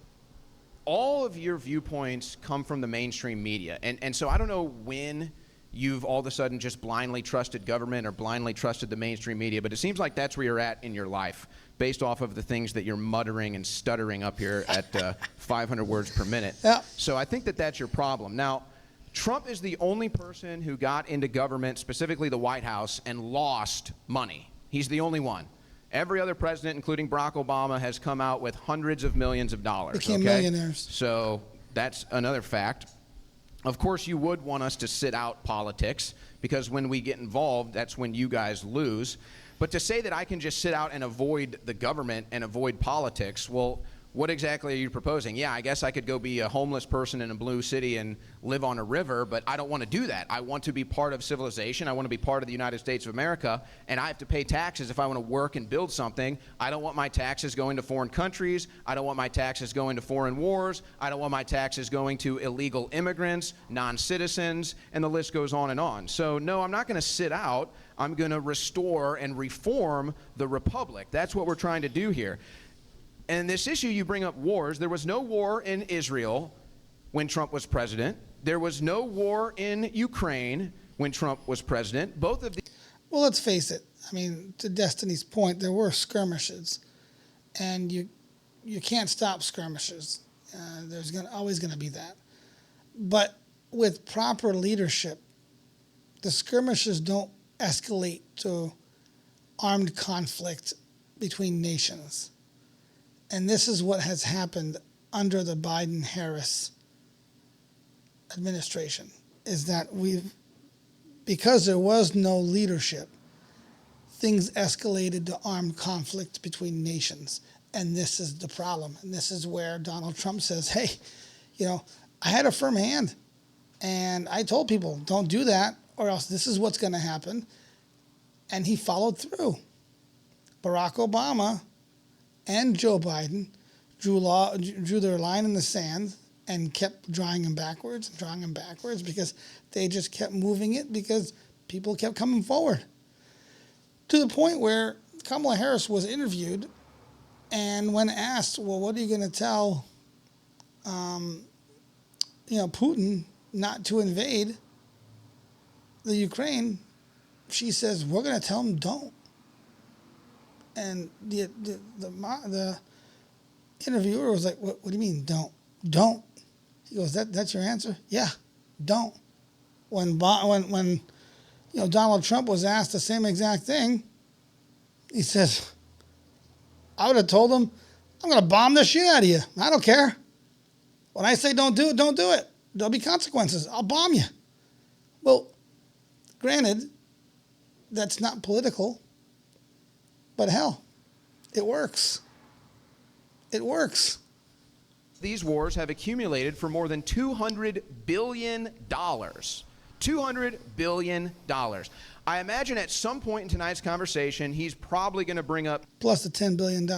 all of your viewpoints come from the mainstream media. And so I don't know when you've all of a sudden just blindly trusted government or blindly trusted the mainstream media, but it seems like that's where you're at in your life, based off of the things that you're muttering and stuttering up here at 500 words per minute. Yeah. So I think that that's your problem. Now, Trump is the only person who got into government, specifically the White House, and lost money. He's the only one. Every other president, including Barack Obama, has come out with hundreds of millions of dollars. Became millionaires. So that's another fact. Of course, you would want us to sit out politics, because when we get involved, that's when you guys lose. But to say that I can just sit out and avoid the government and avoid politics, well, what exactly are you proposing? Yeah, I guess I could go be a homeless person in a blue city and live on a river, but I don't want to do that. I want to be part of civilization. I want to be part of the United States of America, and I have to pay taxes if I want to work and build something. I don't want my taxes going to foreign countries. I don't want my taxes going to foreign wars. I don't want my taxes going to illegal immigrants, non-citizens, and the list goes on and on. So no, I'm not going to sit out. I'm going to restore and reform the republic. That's what we're trying to do here. And this issue, you bring up wars. There was no war in Israel when Trump was president. There was no war in Ukraine when Trump was president. Both of these. Well, let's face it. I mean, to Destiny's point, there were skirmishes, and you can't stop skirmishes. There's always going to be that. But with proper leadership, the skirmishes don't escalate to armed conflict between nations. And this is what has happened under the Biden-Harris administration, is that because there was no leadership, things escalated to armed conflict between nations. And this is the problem. And this is where Donald Trump says, hey, I had a firm hand, and I told people, don't do that, or else this is what's going to happen. And he followed through. Barack Obama and Joe Biden drew their line in the sand and kept drawing them backwards because they just kept moving it because people kept coming forward. To the point where Kamala Harris was interviewed And when asked, well, what are you going to tell, Putin not to invade the Ukraine, she says, we're going to tell him don't. And the interviewer was like, what do you mean don't? Don't. He goes, that's your answer? Yeah, don't. When Donald Trump was asked the same exact thing, he says, I would have told him, I'm going to bomb the shit out of you. I don't care. When I say don't do it, don't do it. There'll be consequences. I'll bomb you. Well, granted, that's not political, but hell, it works. It works. These wars have accumulated for more than $200 billion. $200 billion. I imagine at some point in tonight's conversation, he's probably going to bring up... Plus the $10 billion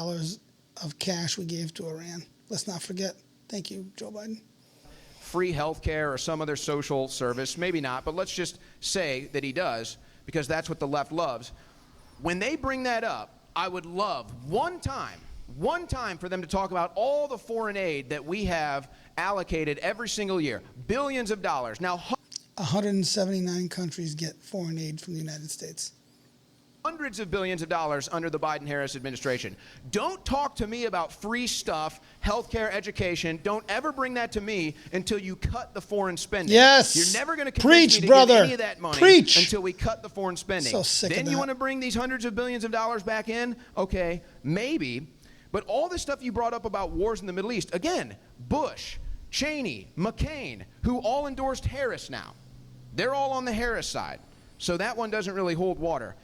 of cash we gave to Iran. Let's not forget. Thank you, Joe Biden. Free health care or some other social service. Maybe not, but let's just say that he does, because that's what the left loves. When they bring that up, I would love one time for them to talk about all the foreign aid that we have allocated every single year. Billions of dollars. Now, 179 countries get foreign aid from the United States. Hundreds of billions of dollars under the Biden-Harris administration. Don't talk to me about free stuff, healthcare, education. Don't ever bring that to me until you cut the foreign spending. Yes. You're never going to convince me to brother. give any of that money Preach. until we cut the foreign spending. So sick then of that. You want to bring these hundreds of billions of dollars back in? Okay, maybe. But all this stuff you brought up about wars in the Middle East, again, Bush, Cheney, McCain, who all endorsed Harris now. They're all on the Harris side. So that one doesn't really hold water.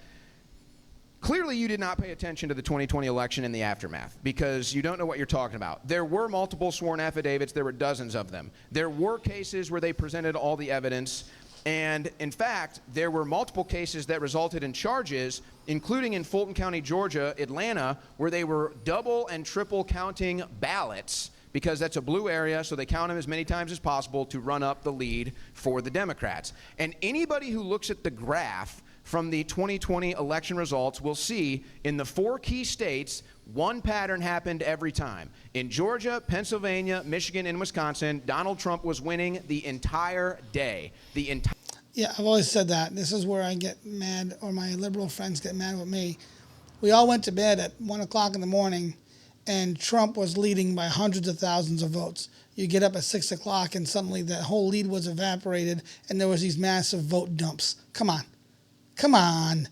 Clearly, you did not pay attention to the 2020 election and the aftermath, because you don't know what you're talking about. There were multiple sworn affidavits. There were dozens of them. There were cases where they presented all the evidence. And in fact, there were multiple cases that resulted in charges, including in Fulton County, Georgia, Atlanta, where they were double and triple counting ballots, because that's a blue area, so they count them as many times as possible to run up the lead for the Democrats. And anybody who looks at the graph from the 2020 election results will see in the 4 key states, one pattern happened every time. In Georgia, Pennsylvania, Michigan, and Wisconsin, Donald Trump was winning the entire day. Yeah, I've always said that. This is where I get mad, or my liberal friends get mad with me. We all went to bed at 1 o'clock in the morning, and Trump was leading by hundreds of thousands of votes. You get up at 6 o'clock, and suddenly that whole lead was evaporated, and there was these massive vote dumps. Come on. Come on.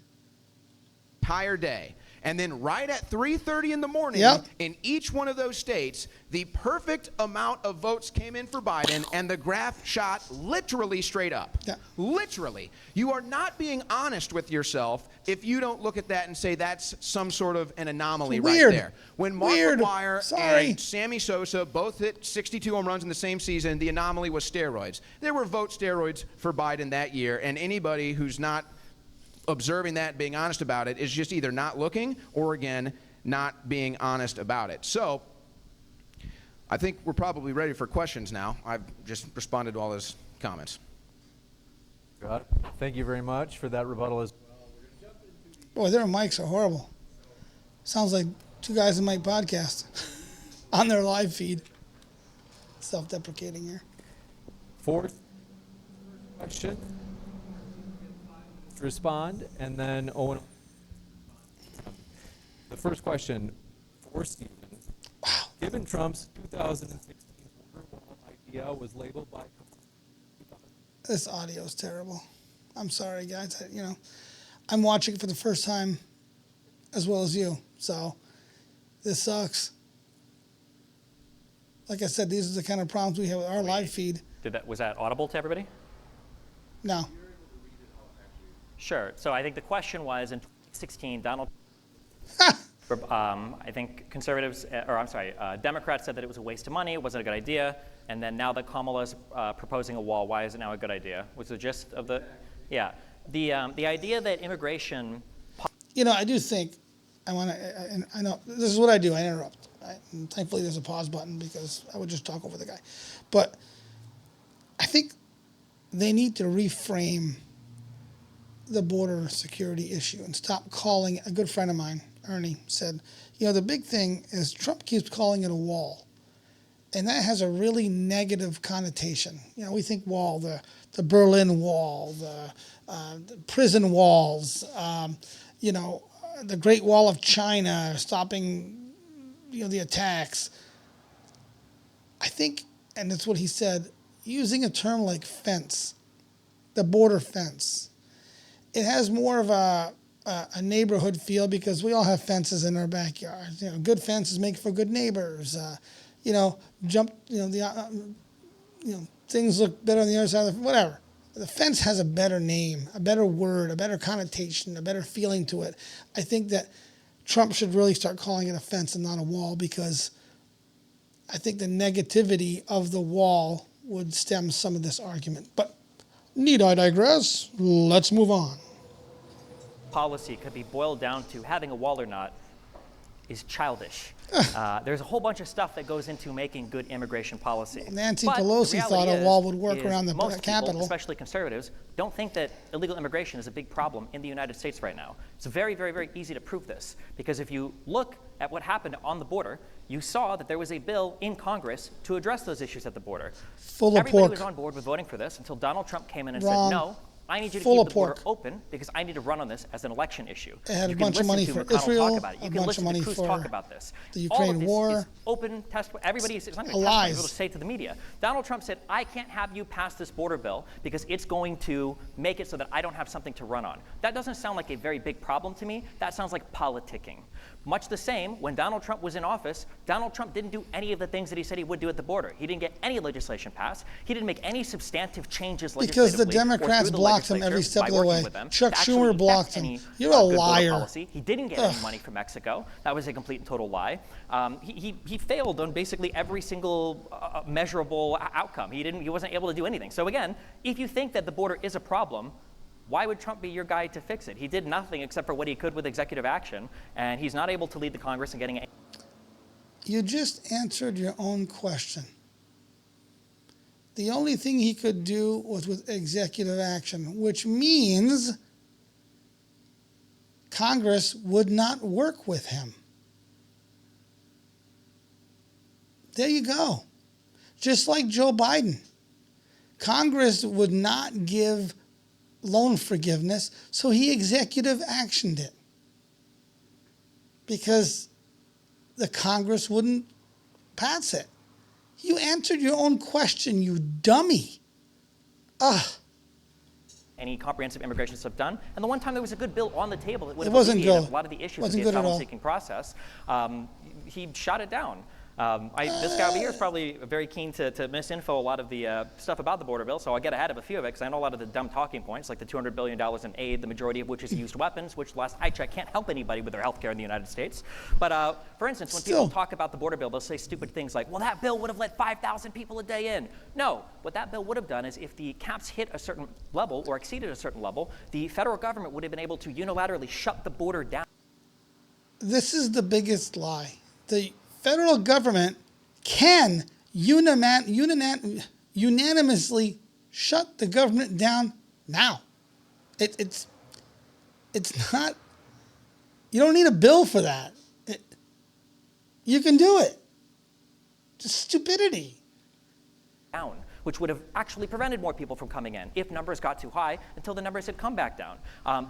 Entire day. And then right at 3:30 in the morning, in each one of those states, the perfect amount of votes came in for Biden, and the graph shot literally straight up. Yeah. Literally. You are not being honest with yourself if you don't look at that and say that's some sort of an anomaly right there. When Mark McGwire and Sammy Sosa both hit 62 home runs in the same season, the anomaly was steroids. There were vote steroids for Biden that year, and anybody who's not observing that, being honest about it, is just either not looking or, again, not being honest about it. So I think we're probably ready for questions now. I've just responded to all his comments. Got it. Thank you very much for that rebuttal as well. Boy, their mics are horrible. Sounds like Two Guys and Mike podcast on their live feed. Self-deprecating here. Fourth question. Respond, and then Owen. The first question for Stephen. Wow. Given Trump's 2016 border wall idea was labeled by... This audio is terrible. I'm sorry, guys. I'm watching it for the first time as well as you, so this sucks. Like I said, these are the kind of problems we have with our live feed. Was that audible to everybody? No. Sure. So I think the question was, in 2016, Donald, I think Democrats said that it was a waste of money, it wasn't a good idea, and then now that Kamala's proposing a wall, why is it now a good idea? Was the gist of the, the idea that immigration. I do think I know this is what I do. I interrupt. Right? And thankfully, there's a pause button because I would just talk over the guy. But I think they need to reframe the border security issue and stop calling a good friend of mine, Ernie, said, the big thing is Trump keeps calling it a wall. And that has a really negative connotation. We think wall, the Berlin Wall, the prison walls, the Great Wall of China, stopping, the attacks. I think, and that's what he said, using a term like fence, the border fence, it has more of a neighborhood feel because we all have fences in our backyard. Good fences make for good neighbors. Things look better on the other side of whatever. The fence has a better name, a better word, a better connotation, a better feeling to it. I think that Trump should really start calling it a fence and not a wall, because I think the negativity of the wall would stem some of this argument. But need I digress? Let's move on. Policy could be boiled down to having a wall or not is childish. There's a whole bunch of stuff that goes into making good immigration policy. Nancy But Pelosi the thought a reality wall would work is around the most Capitol. people, especially conservatives, don't think that illegal immigration is a big problem in the United States right now. It's very, very, very easy to prove this, because if you look at what happened on the border, you saw that there was a bill in Congress to address those issues at the border. Full of Everybody pork. was on board with voting for this until Donald Trump came in and Wrong. said, no, I need you to Full keep of the border pork. open because I need to run on this as an election issue. It had You a can bunch of listen money to for McConnell Israel, talk about it. You a can bunch listen of money to Cruz for talk about this. the All Ukraine of this war. is open test. Everybody is, it's not even Lies. testimony, able to say to the media. Donald Trump said, I can't have you pass this border bill because it's going to make it so that I don't have something to run on. That doesn't sound like a very big problem to me. That sounds like politicking. Much the same, when Donald Trump was in office, Donald Trump didn't do any of the things that he said he would do at the border. He didn't get any legislation passed. He didn't make any substantive changes legislatively. Because the Democrats blocked him every step of the way. Chuck Schumer blocked him. You're a liar. Policy. He didn't get any money from Mexico. That was a complete and total lie. He failed on basically every single measurable outcome. He wasn't able to do anything. So again, if you think that the border is a problem, why would Trump be your guy to fix it? He did nothing except for what he could with executive action, and he's not able to lead the Congress in getting it. You just answered your own question. The only thing he could do was with executive action, which means Congress would not work with him. There you go. Just like Joe Biden. Congress would not give loan forgiveness, so he executive actioned it. Because the Congress wouldn't pass it. You answered your own question, you dummy. Any comprehensive immigration stuff done. And the one time there was a good bill on the table that would It have wasn't alleviated good. a lot of the issues Wasn't of the good at all. asylum-seeking process, he shot it down. This guy over here is probably very keen to misinfo a lot of the stuff about the border bill, so I'll get ahead of a few of it because I know a lot of the dumb talking points, like the $200 billion in aid, the majority of which is used weapons, which last I checked can't help anybody with their health care in the United States. But for instance, when people talk about the border bill, they'll say stupid things like, well, that bill would have let 5,000 people a day in. No, what that bill would have done is if the caps hit a certain level or exceeded a certain level, the federal government would have been able to unilaterally shut the border down. This is the biggest lie. The federal government can unanimously shut the government down now. It's not, you don't need a bill for that. You can do it. Just stupidity. Down, which would have actually prevented more people from coming in if numbers got too high until the numbers had come back down.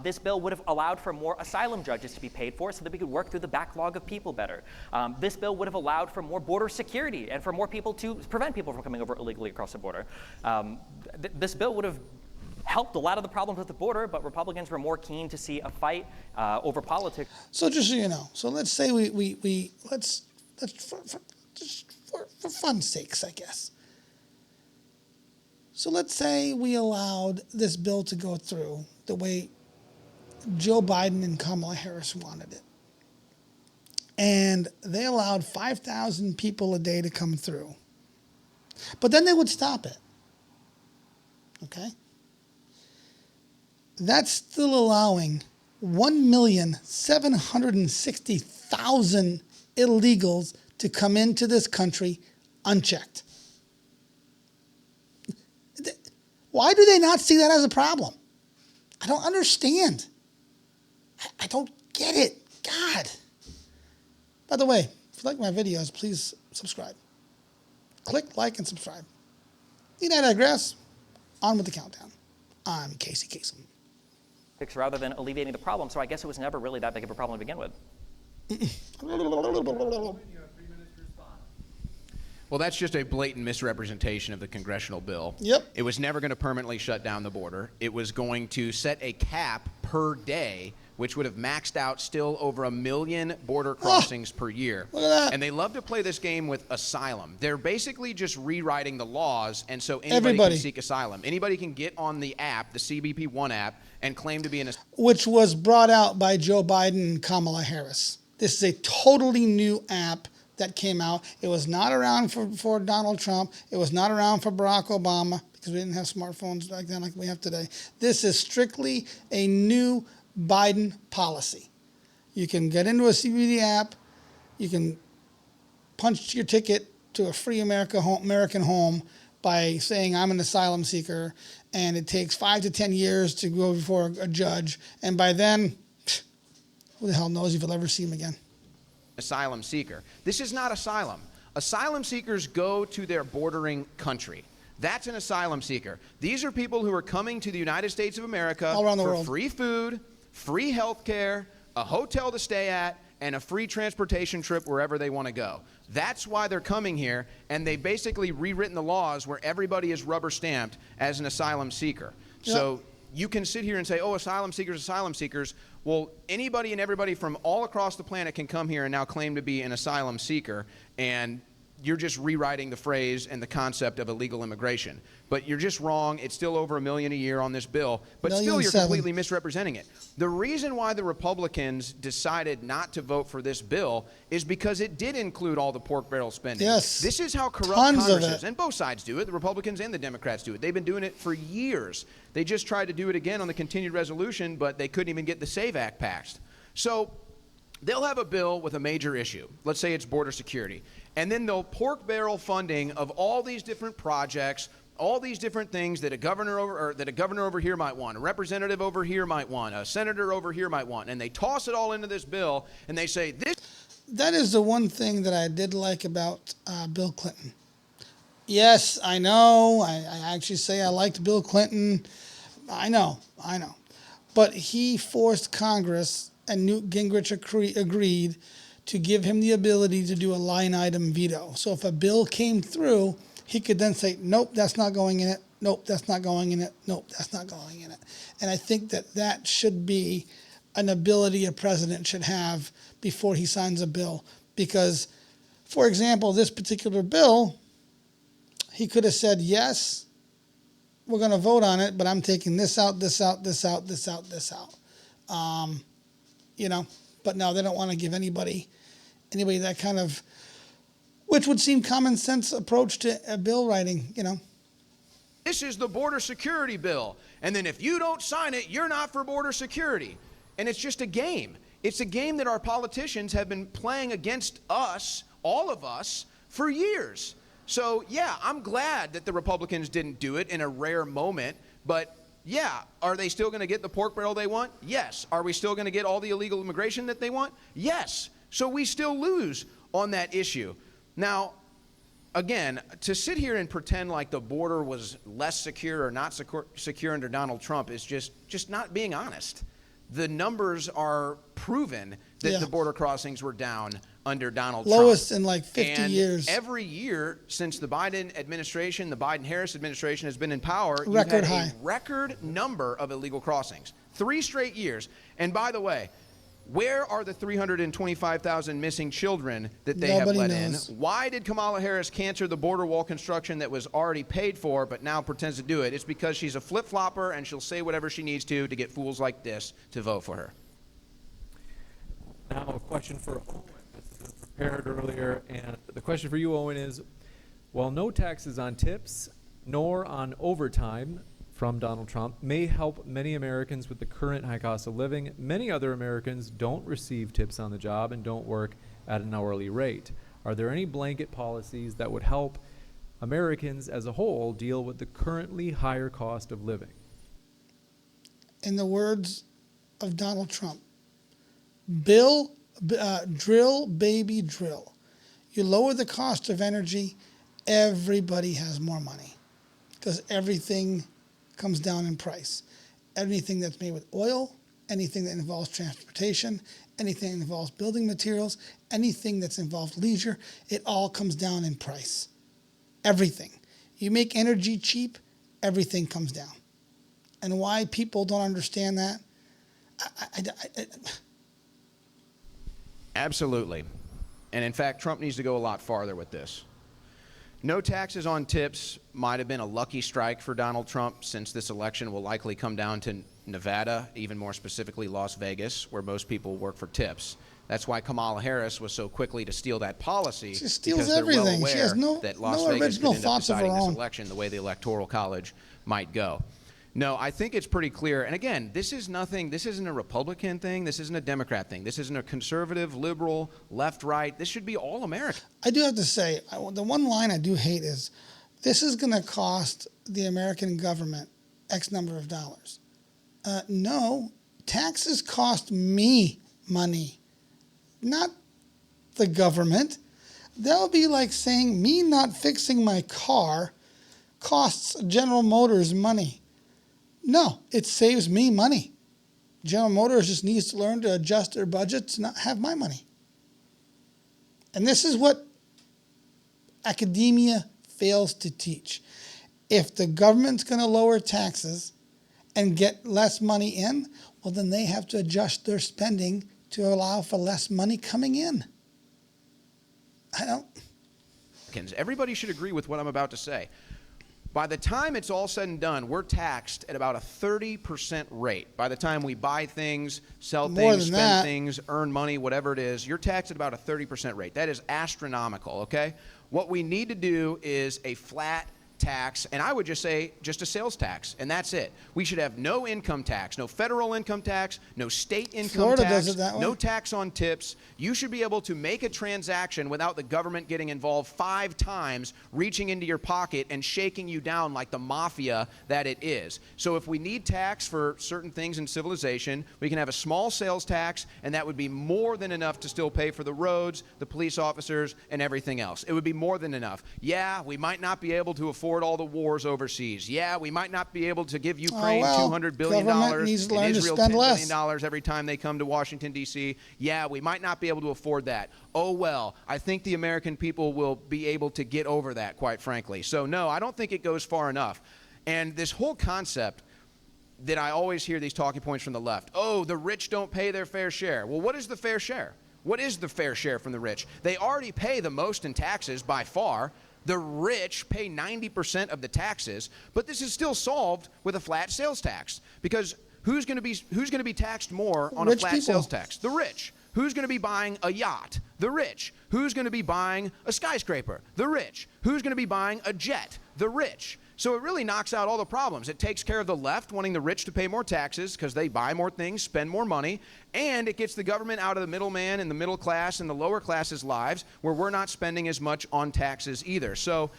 This bill would have allowed for more asylum judges to be paid for so that we could work through the backlog of people better. This bill would have allowed for more border security and for more people to prevent people from coming over illegally across the border. This bill would have helped a lot of the problems with the border, but Republicans were more keen to see a fight over politics. So just so you know, so let's say let's for fun's sakes, I guess. So let's say we allowed this bill to go through the way Joe Biden and Kamala Harris wanted it. And they allowed 5,000 people a day to come through. But then they would stop it. Okay? That's still allowing 1,760,000 illegals to come into this country unchecked. Why do they not see that as a problem? I don't understand. I don't get it. God. By the way, if you like my videos, please subscribe. Click like and subscribe. Need I digress? On with the countdown. I'm Casey Kasem. Fix rather than alleviating the problem, so I guess it was never really that big of a problem to begin with. Well, that's just a blatant misrepresentation of the congressional bill. Yep. It was never going to permanently shut down the border. It was going to set a cap per day, which would have maxed out still over 1 million border crossings per year. Look at that. And they love to play this game with asylum. They're basically just rewriting the laws, and so anybody can seek asylum. Anybody can get on the app, the CBP One app, and claim to be an asylum. Which was brought out by Joe Biden and Kamala Harris. This is a totally new app that came out. It was not around for Donald Trump. It was not around for Barack Obama because we didn't have smartphones back then like we have today. This is strictly a new Biden policy. You can get into a CBD app. You can punch your ticket to a free American home by saying I'm an asylum seeker, and it takes 5 to 10 years to go before a judge. And by then, who the hell knows if you'll ever see him again? Asylum seeker. This is not asylum. Asylum seekers go to their bordering country. That's an asylum seeker. These are people who are coming to the United States of America all around the for world. Free food, free health care, a hotel to stay at, and a free transportation trip wherever they want to go. That's why they're coming here, and they basically rewritten the laws where everybody is rubber stamped as an asylum seeker. Yep. So you can sit here and say, oh, asylum seekers. Well, anybody and everybody from all across the planet can come here and now claim to be an asylum seeker, and you're just rewriting the phrase and the concept of illegal immigration. But you're just wrong. It's still over 1 million a year on this bill, but still you're completely misrepresenting it. The reason why the Republicans decided not to vote for this bill is because it did include all the pork barrel spending. Yes. This is how corrupt Tons Congress of it. is. And both sides do it. The Republicans and the Democrats do it. They've been doing it for years. They just tried to do it again on the continued resolution, but they couldn't even get the SAVE Act passed. So they'll have a bill with a major issue. Let's say it's border security. And then they'll pork barrel funding of all these different projects, all these different things that a governor over here might want, a representative over here might want, a senator over here might want, and they toss it all into this bill, and they say this. That is the one thing that I did like about Bill Clinton. Yes, I know. I actually say I liked Bill Clinton. I know. But he forced Congress, and Newt Gingrich agreed to give him the ability to do a line item veto. So if a bill came through, he could then say, nope, that's not going in it. Nope, that's not going in it. Nope, that's not going in it. And I think that should be an ability a president should have before he signs a bill. Because, for example, this particular bill, he could have said, yes, we're going to vote on it, but I'm taking this out, this out, this out, this out, this out. But no, they don't want to give anybody that kind of, which would seem common sense approach to a bill writing, This is the border security bill. And then if you don't sign it, you're not for border security. And it's just a game. It's a game that our politicians have been playing against us, all of us, for years. So, yeah, I'm glad that the Republicans didn't do it in a rare moment. But, yeah, are they still going to get the pork barrel they want? Yes. Are we still going to get all the illegal immigration that they want? Yes. So we still lose on that issue. Now, again, to sit here and pretend like the border was less secure or not secure under Donald Trump is just not being honest. The numbers are proven that the border crossings were down under Donald Trump. Lowest in like 50 years. Every year since the Biden administration, the Biden-Harris administration has been in power, you've Record had high. a record number of illegal crossings. 3 straight years. And by the way, where are the 325,000 missing children that they Nobody have let knows. in? Why did Kamala Harris cancel the border wall construction that was already paid for but now pretends to do it? It's because she's a flip-flopper and she'll say whatever she needs to get fools like this to vote for her. Now a question for Owen. This was prepared earlier, and the question for you, Owen, is, while no taxes on tips nor on overtime from Donald Trump may help many Americans with the current high cost of living, many other Americans don't receive tips on the job and don't work at an hourly rate. Are there any blanket policies that would help Americans as a whole deal with the currently higher cost of living? In the words of Donald Trump, Bill Drill, baby, drill. You lower the cost of energy, everybody has more money because everything comes down in price. Anything that's made with oil, anything that involves transportation, anything that involves building materials, anything that's involved leisure, it all comes down in price. Everything. You make energy cheap, everything comes down. And why people don't understand that, Absolutely. And in fact, Trump needs to go a lot farther with this. No taxes on tips might have been a lucky strike for Donald Trump, since this election will likely come down to Nevada, even more specifically Las Vegas, where most people work for tips. That's why Kamala Harris was so quickly to steal that policy. She steals because they're well everything. aware She has no that Las original Vegas could end up thoughts of her deciding this own. election the way the Electoral College might go. No, I think it's pretty clear. And again, this isn't a Republican thing. This isn't a Democrat thing. This isn't a conservative, liberal, left, right. This should be all American. I do have to say, the one line I do hate is, this is going to cost the American government X number of dollars. No, taxes cost me money, not the government. That would be like saying me not fixing my car costs General Motors money. No, it saves me money. General Motors just needs to learn to adjust their budget to not have my money. And this is what academia fails to teach. If the government's going to lower taxes and get less money in, well, then they have to adjust their spending to allow for less money coming in. Everybody should agree with what I'm about to say. By the time it's all said and done, we're taxed at about a 30% rate. By the time we buy things, sell things, spend things, earn money, whatever it is, you're taxed at about a 30% rate. That is astronomical, okay? What we need to do is a flat tax, and I would just say just a sales tax, and that's it. We should have no income tax, no federal income tax, no state income Florida tax, does it that way. no tax on tips. You should be able to make a transaction without the government getting involved 5 times, reaching into your pocket and shaking you down like the mafia that it is. So if we need tax for certain things in civilization, we can have a small sales tax, and that would be more than enough to still pay for the roads, the police officers, and everything else. It would be more than enough. Yeah, we might not be able to afford all the wars overseas. Yeah, we might not be able to give Ukraine $200 billion and Israel $10 billion every time they come to Washington, D.C. Yeah, we might not be able to afford that. Oh, well, I think the American people will be able to get over that, quite frankly. So, no, I don't think it goes far enough. And this whole concept that I always hear these talking points from the left, oh, the rich don't pay their fair share. Well, what is the fair share? What is the fair share from the rich? They already pay the most in taxes by far. The rich pay 90% of the taxes, but this is still solved with a flat sales tax, because who's going to be taxed more on a flat sales tax? The rich. Who's going to be buying a yacht? The rich. Who's going to be buying a skyscraper? The rich. Who's going to be buying a jet? The rich. So it really knocks out all the problems. It takes care of the left wanting the rich to pay more taxes because they buy more things, spend more money, and it gets the government out of the middleman and the middle class and the lower classes' lives, where we're not spending as much on taxes either. So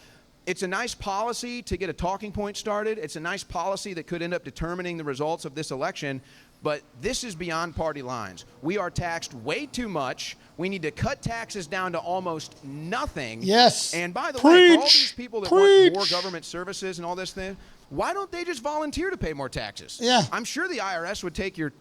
it's a nice policy to get a talking point started. It's a nice policy that could end up determining the results of this election. But this is beyond party lines. We are taxed way too much. We need to cut taxes down to almost nothing. Yes. And by the way, for all these people that want more government services and all this thing, why don't they just volunteer to pay more taxes? Yeah. I'm sure the IRS would take your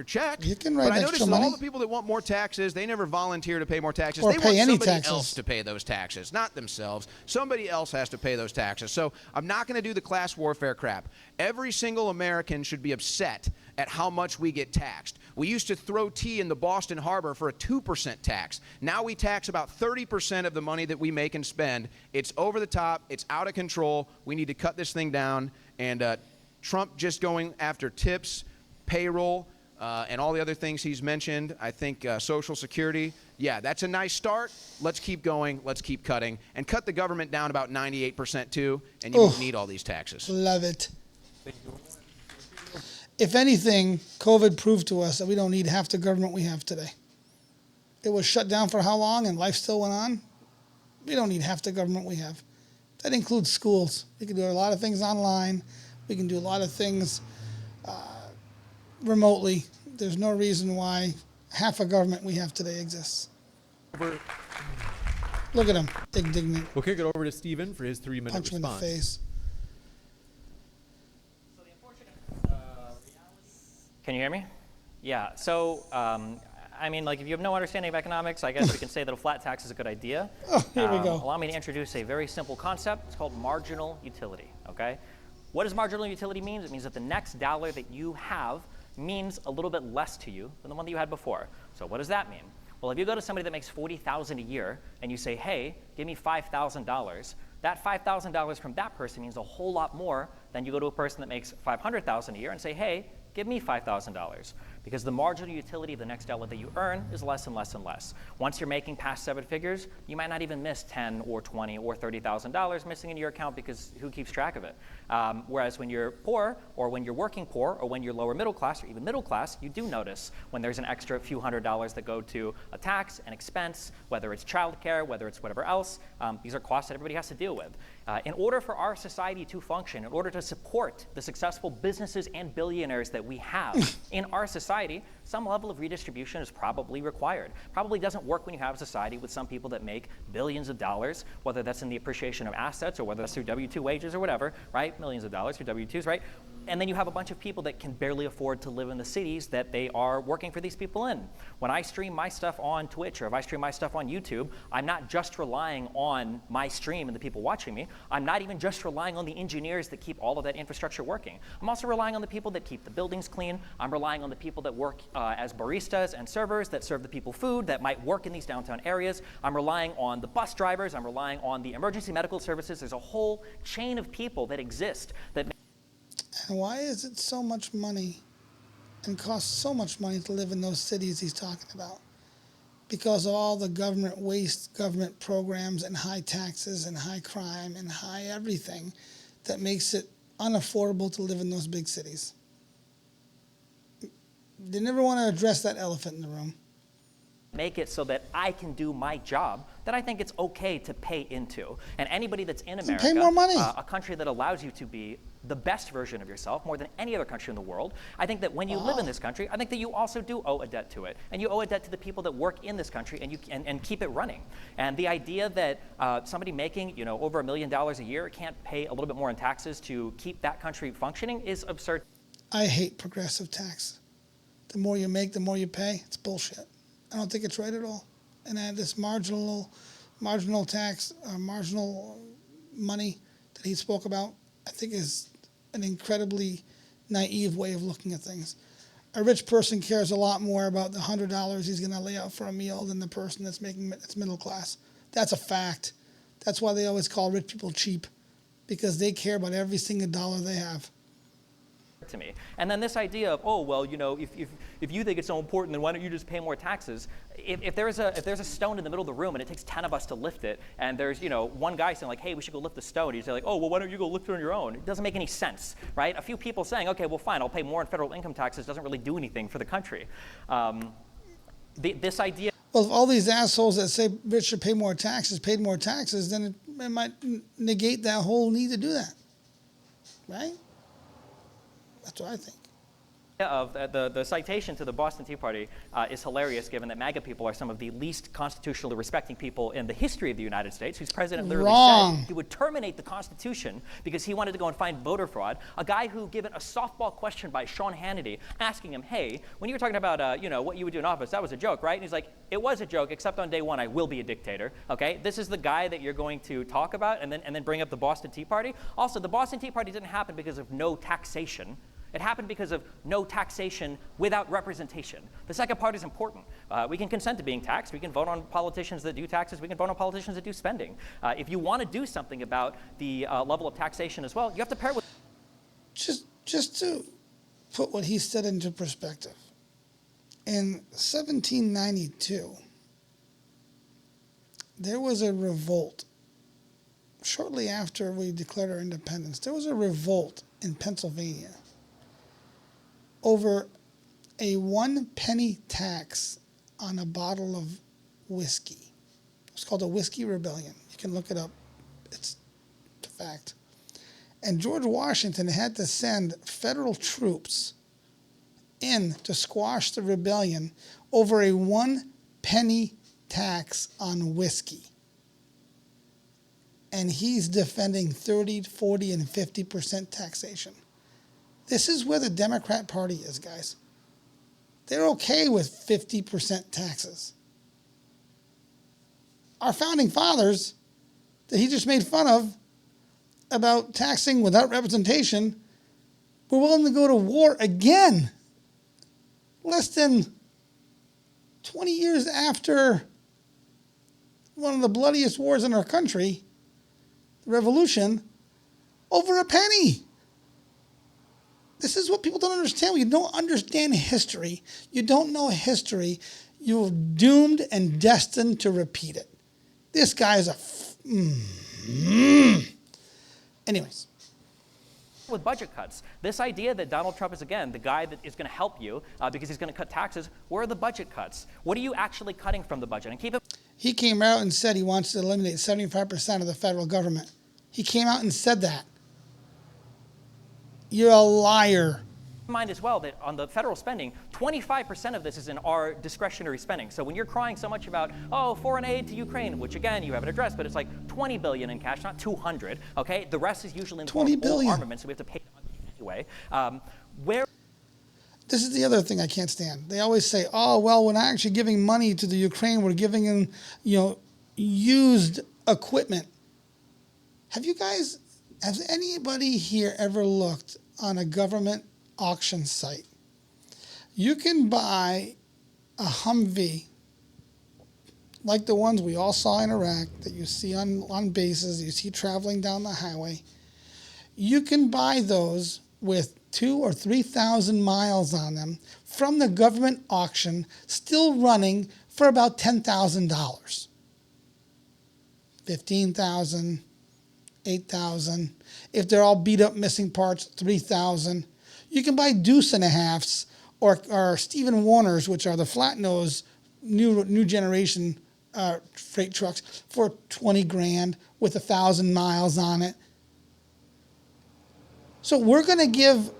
check. You can write but I extra noticed that money. all the people that want more taxes, they never volunteer to pay more taxes. Or they pay want any somebody taxes. else to pay those taxes, not themselves. Somebody else has to pay those taxes. So I'm not going to do the class warfare crap. Every single American should be upset at how much we get taxed. We used to throw tea in the Boston Harbor for a 2% tax. Now we tax about 30% of the money that we make and spend. It's over the top. It's out of control. We need to cut this thing down. And Trump just going after tips, payroll, and all the other things he's mentioned, I think Social Security, yeah, that's a nice start. Let's keep going. Let's keep cutting. And cut the government down about 98% too, and you won't need all these taxes. Love it. If anything, COVID proved to us that we don't need half the government we have today. It was shut down for how long and life still went on? We don't need half the government we have. That includes schools. We can do a lot of things online. We can do a lot of things remotely. There's no reason why half a government we have today exists. Over- Look at him, indignant, We'll kick it over to Stephen for his 3-minute punch him in the response. face. Can you hear me? Yeah. So, I mean, like, if you have no understanding of economics, I guess we can say that a flat tax is a good idea. Oh, here we go. Allow me to introduce a very simple concept. It's called marginal utility. Okay. What does marginal utility mean? It means that the next dollar that you have means a little bit less to you than the one that you had before. So, what does that mean? Well, if you go to somebody that makes $40,000 a year and you say, "Hey, give me $5,000," that $5,000 from that person means a whole lot more than you go to a person that makes $500,000 a year and say, "Hey, give me $5,000," because the marginal utility of the next dollar that you earn is less and less and less. Once you're making past 7 figures, you might not even miss $10 or $20 or $30,000 missing in your account because who keeps track of it? Whereas when you're poor, or when you're working poor, or when you're lower middle class, or even middle class, you do notice when there's an extra few $100s that go to a tax, an expense, whether it's childcare, whether it's whatever else. These are costs that everybody has to deal with. In order for our society to function, in order to support the successful businesses and billionaires that we have in our society, some level of redistribution is probably required. Probably doesn't work when you have a society with some people that make billions of dollars, whether that's in the appreciation of assets or whether that's through W-2 wages or whatever, right? Millions of dollars through W-2s, right? And then you have a bunch of people that can barely afford to live in the cities that they are working for these people in. When I stream my stuff on Twitch or if I stream my stuff on YouTube, I'm not just relying on my stream and the people watching me. I'm not even just relying on the engineers that keep all of that infrastructure working. I'm also relying on the people that keep the buildings clean. I'm relying on the people that work as baristas and servers that serve the people food that might work in these downtown areas. I'm relying on the bus drivers. I'm relying on the emergency medical services. There's a whole chain of people that exist that. And why is it so much money and costs so much money to live in those cities he's talking about? Because of all the government waste, government programs, and high taxes, and high crime, and high everything that makes it unaffordable to live in those big cities. They never want to address that elephant in the room. Make it so that I can do my job that I think it's okay to pay into. And anybody that's in America, pay more money. A country that allows you to be the best version of yourself more than any other country in the world, I think that when you live in this country, I think that you also do owe a debt to it. And you owe a debt to the people that work in this country and keep it running. And the idea that somebody making over $1 million a year can't pay a little bit more in taxes to keep that country functioning is absurd. I hate progressive tax. The more you make, the more you pay. It's bullshit. I don't think it's right at all. And this marginal tax, marginal money that he spoke about, I think is an incredibly naive way of looking at things. A rich person cares a lot more about the $100 he's going to lay out for a meal than the person that's middle class. That's a fact. That's why they always call rich people cheap, because they care about every single dollar they have. To me. And then this idea of, oh, well, if you think it's so important, then why don't you just pay more taxes? If there's a stone in the middle of the room and it takes 10 of us to lift it, and there's one guy saying like, hey, we should go lift the stone, you say like, oh, well, why don't you go lift it on your own? It doesn't make any sense, right? A few people saying, okay, well, fine, I'll pay more in federal income taxes doesn't really do anything for the country. This idea. Well, if all these assholes that say rich should pay more taxes paid more taxes, then it might negate that whole need to do that, right? That's what I think. Of the citation to the Boston Tea Party is hilarious, given that MAGA people are some of the least constitutionally respecting people in the history of the United States, whose president literally said he would terminate the Constitution because he wanted to go and find voter fraud. A guy who, given a softball question by Sean Hannity, asking him, hey, when you were talking about what you would do in office, that was a joke, right? And he's like, it was a joke, except on day one, I will be a dictator. Okay, this is the guy that you're going to talk about and then bring up the Boston Tea Party. Also, the Boston Tea Party didn't happen because of no taxation. It happened because of no taxation without representation. The second part is important. We can consent to being taxed. We can vote on politicians that do taxes. We can vote on politicians that do spending. If you want to do something about the level of taxation as well, you have to pair it with. Just to put what he said into perspective. In 1792, there was a revolt. Shortly after we declared our independence, there was a revolt in Pennsylvania over a 1 penny tax on a bottle of whiskey. It's called a Whiskey Rebellion. You can look it up. It's a fact. And George Washington had to send federal troops in to squash the rebellion over a 1 penny tax on whiskey. And he's defending 30, 40, and 50% taxation. This is where the Democrat Party is, guys. They're okay with 50% taxes. Our founding fathers, that he just made fun of about taxing without representation, were willing to go to war again. Less than 20 years after one of the bloodiest wars in our country, the Revolution, over a penny. This is what people don't understand. When you don't understand history, you don't know history, you're doomed and destined to repeat it. This guy is Anyways. With budget cuts. This idea that Donald Trump is, again, the guy that is going to help you because he's going to cut taxes, where are the budget cuts? What are you actually cutting from the budget? And keep it. He came out and said he wants to eliminate 75% of the federal government. He came out and said that. You're a liar. Keep in mind as well that on the federal spending, 25% of this is in our discretionary spending. So when you're crying so much about, oh, foreign aid to Ukraine, which again, you haven't addressed, but it's like 20 billion in cash, not 200, okay? The rest is usually in the form of armament, so we have to pay anyway. This is the other thing I can't stand. They always say, oh, well, we're not actually giving money to the Ukraine. We're giving them, used equipment. Has anybody here ever looked on a government auction site? You can buy a Humvee, like the ones we all saw in Iraq, that you see on bases, you see traveling down the highway. You can buy those with 2,000 or 3,000 miles on them from the government auction, still running for about $10,000. $15,000, $8,000. If they're all beat up, missing parts, $3,000. You can buy Deuce and a Halfs or Stephen Warners, which are the flat nose new generation freight trucks, for 20 grand with 1,000 miles on it. So we're going to give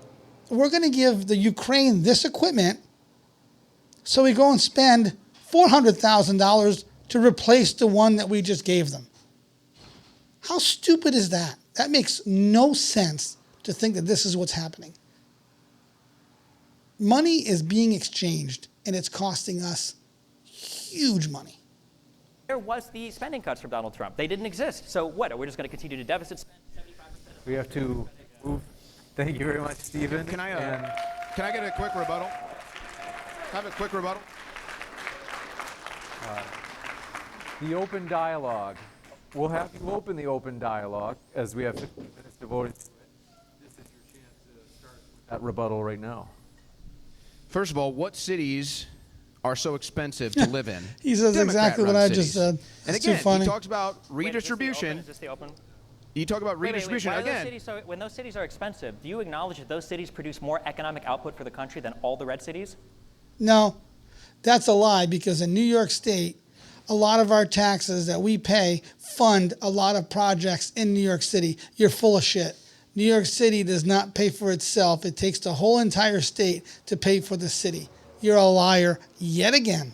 the Ukraine this equipment, so we go and spend $400,000 to replace the one that we just gave them. How stupid is that? That makes no sense to think that this is what's happening. Money is being exchanged, and it's costing us huge money. Where was the spending cuts from Donald Trump? They didn't exist. So what? Are we just going to continue to deficit spend 75%? We have to move. Thank you very much, Stephen. Can I get a quick rebuttal? Have a quick rebuttal. The open dialogue. We'll have you open the open dialogue as we have 15 minutes devoted to it. This is your chance to start that rebuttal right now. First of all, what cities are so expensive to live in? He says exactly what I just said. And It's again, too funny. he talks about redistribution. Is this the open? You talk about redistribution again. When those cities are expensive, do you acknowledge that those cities produce more economic output for the country than all the red cities? No, that's a lie, because in New York State, a lot of our taxes that we pay fund a lot of projects in New York City. You're full of shit. New York City does not pay for itself. It takes the whole entire state to pay for the city. You're a liar yet again.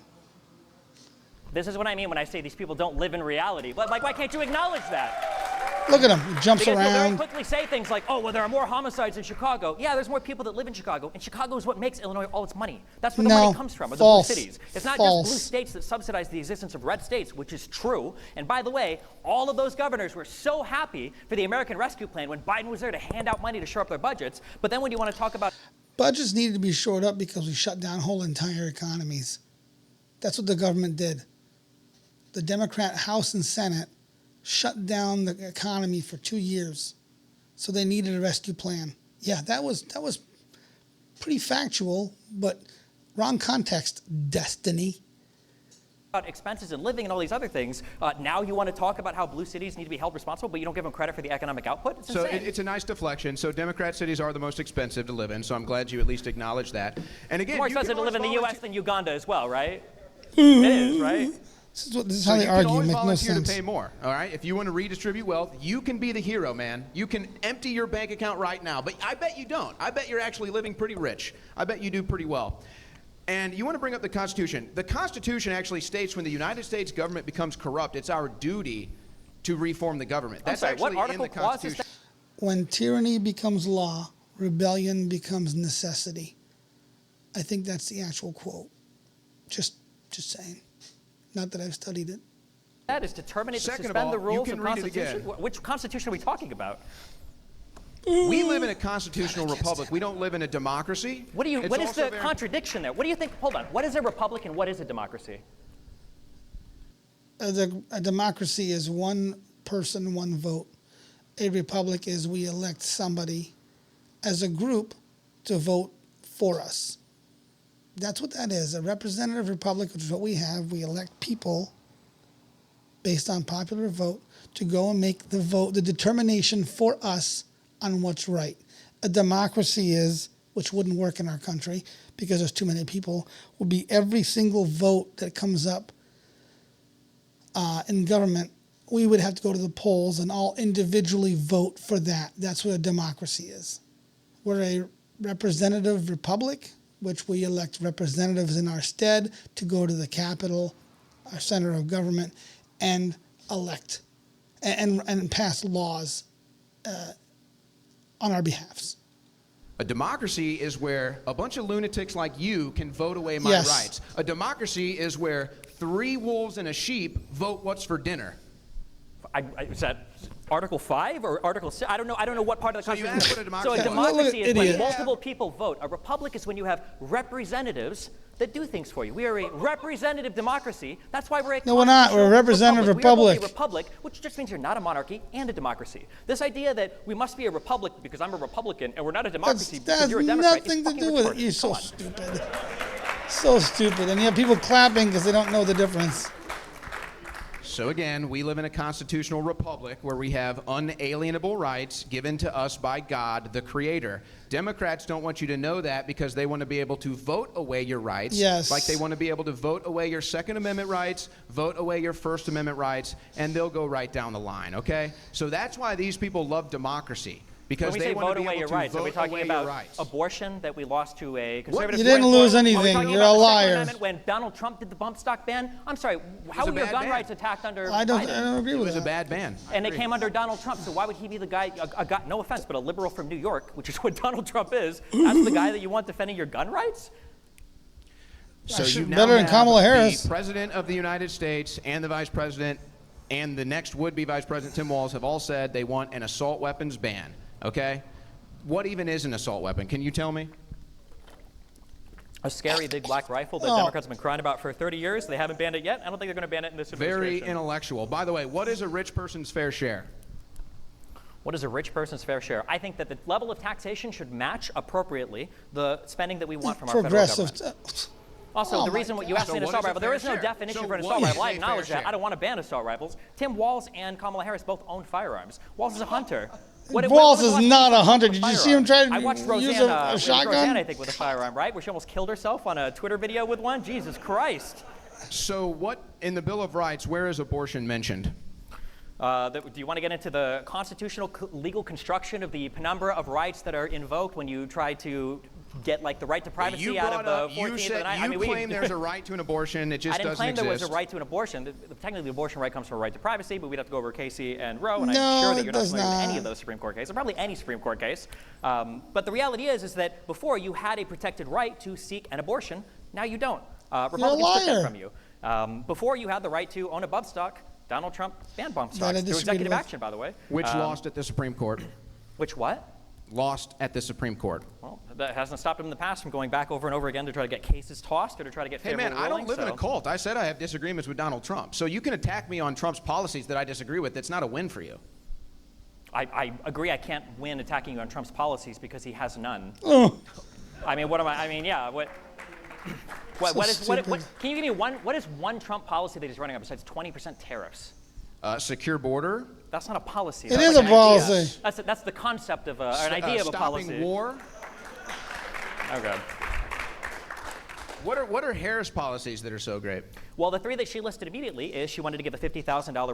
This is what I mean when I say these people don't live in reality. But why can't you acknowledge that? Look at him. He jumps Because around. they'll very quickly say things like, oh, well, there are more homicides in Chicago. Yeah, there's more people that live in Chicago, and Chicago is what makes Illinois all its money. That's where the money comes from, or the blue cities. It's not just blue states that subsidize the existence of red states, which is true. And by the way, all of those governors were so happy for the American Rescue Plan when Biden was there to hand out money to shore up their budgets. But then when you want to talk about... Budgets needed to be shored up because we shut down whole entire economies. That's what the government did. The Democrat House and Senate shut down the economy for 2 years. So they needed a rescue plan. Yeah, that was pretty factual, but wrong context, Destiny. About expenses and living and all these other things, now you want to talk about how blue cities need to be held responsible, but you don't give them credit for the economic output? It's so insane. it's a nice deflection. So Democrat cities are the most expensive to live in, so I'm glad you at least acknowledge that. And again, It's more you expensive can to live in the always U.S. than Uganda as well, right? It is, right? This is So how you they can argue. always Make no volunteer sense. to pay more, all right? If you want to redistribute wealth, you can be the hero, man. You can empty your bank account right now, but I bet you don't. I bet you're actually living pretty rich. I bet you do pretty well. And you want to bring up the Constitution. The Constitution actually states when the United States government becomes corrupt, it's our duty to reform the government. That's sorry, what actually article in the clause is Constitution. When tyranny becomes law, rebellion becomes necessity. I think that's the actual quote. Just saying. Not that I've studied it. That is to terminate, to Second of suspend all, the you rules can of read it Constitution. again. Which Constitution are we talking about? We live in a constitutional republic. We don't live in a democracy. What is also the very- contradiction there? What do you think? Hold on. What is a republic and what is a democracy? A democracy is one person, one vote. A republic is we elect somebody as a group to vote for us. That's what that is. A representative republic, which is what we have. We elect people based on popular vote to go and make the vote, the determination for us on what's right. A democracy is, which wouldn't work in our country because there's too many people, would be every single vote that comes up in government. We would have to go to the polls and all individually vote for that. That's what a democracy is. We're a representative republic, which we elect representatives in our stead to go to the Capitol, our center of government, and elect and pass laws on our behalfs. A democracy is where a bunch of lunatics like you can vote away my Yes. rights. A democracy is where 3 wolves and a sheep vote what's for dinner. Is that Article 5 or Article 6? I don't know what part of the So you Constitution. asked what a democracy So a is. democracy Look, is when idiot. multiple people vote. A republic is when you have representatives that do things for you. We are a representative democracy. That's why we're a No, we're not. We're a representative republic. We are republic. both a republic, which just means you're not a monarchy and a democracy. This idea that we must be a republic because I'm a Republican and we're not a democracy That because has you're a Democrat is nothing to fucking do with it. retarded. You're so Come on. stupid. So stupid. And you have people clapping because they don't know the difference. So again, we live in a constitutional republic where we have unalienable rights given to us by God, the Creator. Democrats don't want you to know that because they want to be able to vote away your rights. Yes. Like they want to be able to vote away your Second Amendment rights, vote away your First Amendment rights, and they'll go right down the line, okay? So that's why these people love democracy. Because When we they say want vote to be away able your to rights, are we vote talking away your about rights. abortion that we lost to a conservative? You didn't Supreme lose Court? Are we anything. talking You're about a the Second liar. Amendment when Donald Trump did the bump stock ban? I'm sorry, how a were your bad gun ban. rights attacked under I Biden? don't agree It with was a that. bad ban. And they came under Donald Trump, so why would he be the guy, a guy, no offense, but a liberal from New York, which is what Donald Trump is, that's the guy that you want defending your gun rights? So Actually, you now better than have Kamala Harris. The President of the United States and the Vice President and the next would-be Vice President Tim Walz have all said they want an assault weapons ban, okay? What even is an assault weapon? Can you tell me? A scary big black rifle that Oh. Democrats have been crying about for 30 years. They haven't banned it yet. I don't think they're going to ban it in this Very administration. intellectual. By the way, what is a rich person's fair share? What is a rich person's fair share? I think that the level of taxation should match appropriately the spending that we want from our federal Progressive. government. Also, Oh the my reason God. you asked So me an what assault is a rifle, there fair is no share? definition So for an what assault is rifle. I a fair acknowledge that. share? I don't want to ban assault rifles. Tim Walz and Kamala Harris both own firearms. Walz is a hunter. When Walz was the is last not time a you hunter. saw Did you see him firearm? try to I watched use Roseanne, a shotgun? Roseanne, I think, with a firearm, right? Where she almost killed herself on a Twitter video with one. Jesus Christ. So what, in the Bill of Rights, where is abortion mentioned? Do you want to get into the constitutional legal construction of the penumbra of rights that are invoked when you try to get like the right to privacy You out of brought up, the you 14th of the said, night? you claim there's a right to an abortion, it just I didn't doesn't claim exist. there was a right to an abortion. Technically, the abortion right comes from a right to privacy, but we'd have to go over Casey and Roe, and No, I'm sure that it you're not does familiar with not. any of those Supreme Court cases, or probably any Supreme Court case. But the reality is that before you had a protected right to seek an abortion, now you don't. Republicans took that liar. from you. Before you had the right to own a bump stock, Donald Trump banned bump That I stocks through disagreed executive with. action, by the way. Which lost at the Supreme Court. Which what? Lost at the Supreme Court. Well, that hasn't stopped him in the past from going back over and over again to try to get cases tossed or to try to get Hey favorable man, I don't rulings, live in a so- cult. I said I have disagreements with Donald Trump. So you can attack me on Trump's policies that I disagree with. That's not a win for you. I agree I can't win attacking you on Trump's policies because he has none. Oh, I mean, what am I mean, yeah, what So what is what stupid. can you give me what is one Trump policy that he's running on besides 20% tariffs? Secure border. That's not a policy. It That's is like a an idea. policy. That's the concept of an idea of a policy. Stopping war. Okay. What are Harris policies that are so great? Well, the three that she listed immediately is she wanted to give a $50,000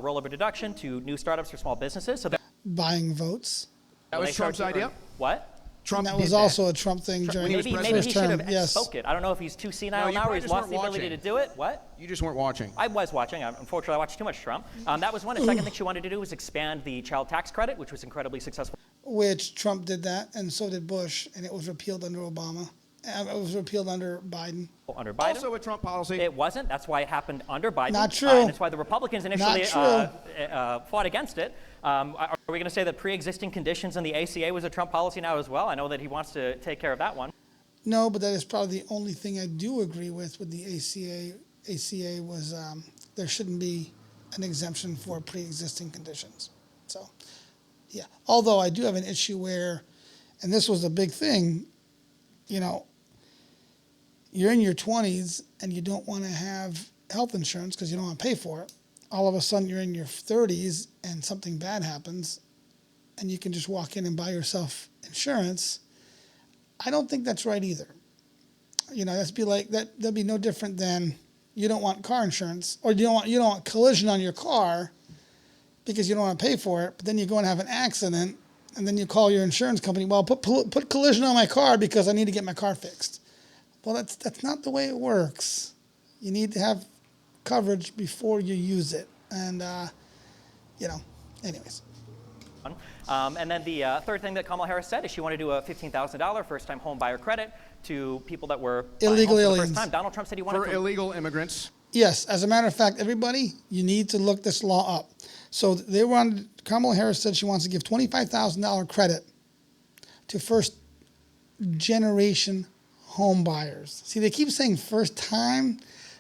rollover deduction to new startups or small businesses. So that Buying votes. That was Trump's idea? What? Trump That did was also a Trump thing during his Maybe first he should term. have Yes. spoke it. I don't know if he's too senile No, you now or probably he's just lost weren't the ability to watching. do it. What? You just weren't watching. I was watching. Unfortunately, I watched too much Trump. That was one. The second thing she wanted to do was expand the child tax credit, which was incredibly successful. Which Trump did that, and so did Bush, and it was repealed under Obama. It was repealed under Biden. Under Biden. Also a Trump policy. It wasn't. That's why it happened under Biden. Not true. And that's why the Republicans initially Not fought against it. Are we going to say that pre-existing conditions in the ACA was a Trump policy now as well? I know that he wants to take care of that one. No, but that is probably the only thing I do agree with the ACA. ACA was there shouldn't be an exemption for pre-existing conditions. So, yeah. Although I do have an issue where, and this was a big thing, you know, you're in your 20s and you don't want to have health insurance because you don't want to pay for it. All of a sudden you're in your 30s and something bad happens and you can just walk in and buy yourself insurance. I don't think that's right either. You know, that'd be no different than you don't want car insurance or you don't want collision on your car because you don't want to pay for it, but then you go and have an accident and then you call your insurance company, well, put collision on my car because I need to get my car fixed. Well, that's not the way it works. You need to have coverage before you use it. And, anyways. And then the third thing that Kamala Harris said is she wanted to do a $15,000 first-time home buyer credit to people that were illegal buying homes for the aliens. first time. Donald Trump said he wanted For illegal immigrants. Yes, as a matter of fact, everybody, you need to look this law up. So Kamala Harris said she wants to give $25,000 credit to first-generation home buyers. See, they keep saying first time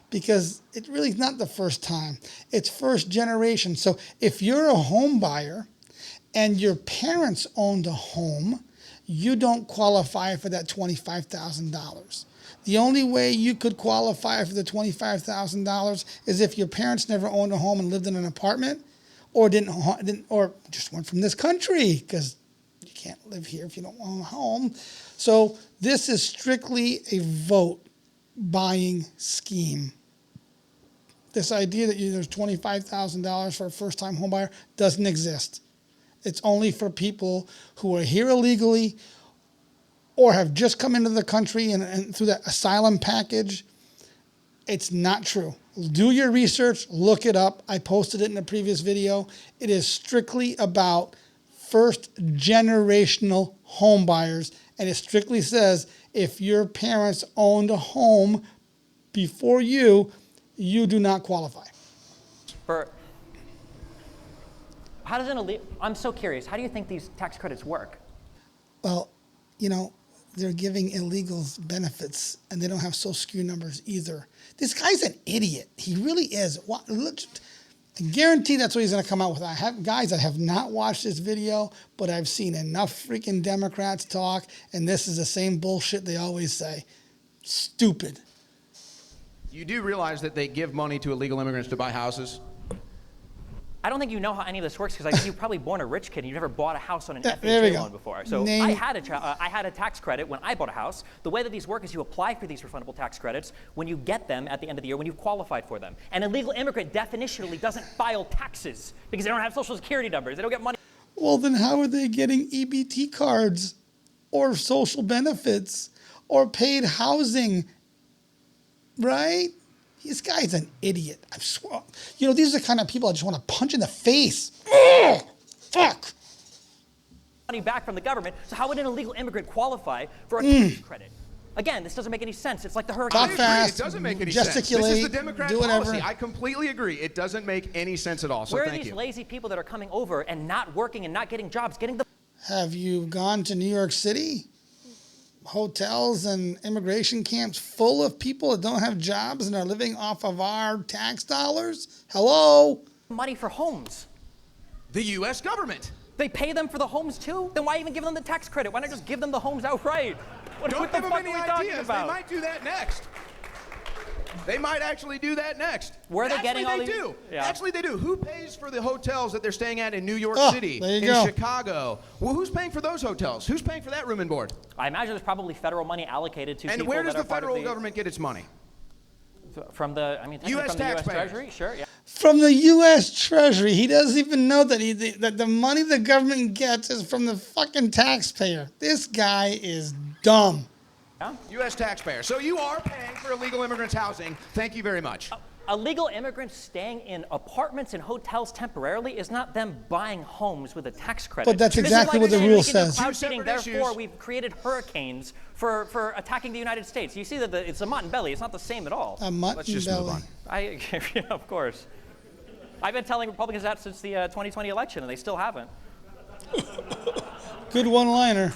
because it really is not the first time. It's first generation. So if you're a home buyer and your parents owned a home, you don't qualify for that $25,000. The only way you could qualify for the $25,000 is if your parents never owned a home and lived in an apartment or or just weren't from this country, because you can't live here if you don't own a home. So this is strictly a vote buying scheme. This idea that there's $25,000 for a first-time home buyer doesn't exist. It's only for people who are here illegally or have just come into the country and through that asylum package. It's not true. Do your research, look it up. I posted it in a previous video. It is strictly about first-generational home buyers, and it strictly says if your parents owned a home before you do not qualify. How does I'm so curious. How do you think these tax credits work? Well, they're giving illegals benefits, and they don't have social security numbers either. This guy's an idiot. He really is. Look, I guarantee that's what he's going to come out with. I have guys that have not watched this video, but I've seen enough freaking Democrats talk, and this is the same bullshit they always say. Stupid. You do realize that they give money to illegal immigrants to buy houses? I don't think you know how any of this works because you're probably born a rich kid and you never bought a house on an There we FHA go. loan before. So I had a tax credit when I bought a house. The way that these work is you apply for these refundable tax credits when you get them at the end of the year when you've qualified for them. An illegal immigrant definitionally doesn't file taxes because they don't have social security numbers. They don't get money. Well, then how are they getting EBT cards or social benefits or paid housing, right? This guy's an idiot. I swear. These are the kind of people I just want to punch in the face. Ugh, fuck. Money back from the government. So how would an illegal immigrant qualify for a tax credit? Again, this doesn't make any sense. It's like the hurricane. Talk fast, It doesn't make any sense. gesticulate, This is the Democrat do whatever. policy. I completely agree. It doesn't make any sense at all. So Where are thank these you. lazy people that are coming over and not working and not getting jobs, getting the Have you gone to New York City? Hotels and immigration camps full of people that don't have jobs and are living off of our tax dollars? Hello? money for homes? The U.S. government. They pay them for the homes too? Then why even give them the tax credit? Why not just give them the homes outright? What Don't the give them fuck any are we talking ideas. about? They might do that next. They might actually do that next. Where are they getting all these? these? Do. Yeah. Actually, they do. Who pays for the hotels that they're staying at in New York City, there you in go. Chicago? Well, who's paying for those hotels? Who's paying for that room and board? I imagine there's probably federal money allocated to And people where does that the are part of federal government get its money? From the, I mean, US from the U.S. taxpayers. Treasury? Sure, yeah. From the U.S. Treasury. He doesn't even know that the money the government gets is from the fucking taxpayer. This guy is dumb. Yeah. U.S. taxpayers. So you are paying for illegal immigrants' housing. Thank you very much. Illegal immigrants staying in apartments and hotels temporarily is not them buying homes with a tax credit. But that's This is exactly like what the saying rule we can do says. cloud Two seeding, separate therefore, issues. we've created hurricanes for attacking the United States. You see that it's a mutton belly. It's not the same at all. A mutton Let's just belly. move on. Yeah, of course. I've been telling Republicans that since the 2020 election, and they still haven't. Good one-liner.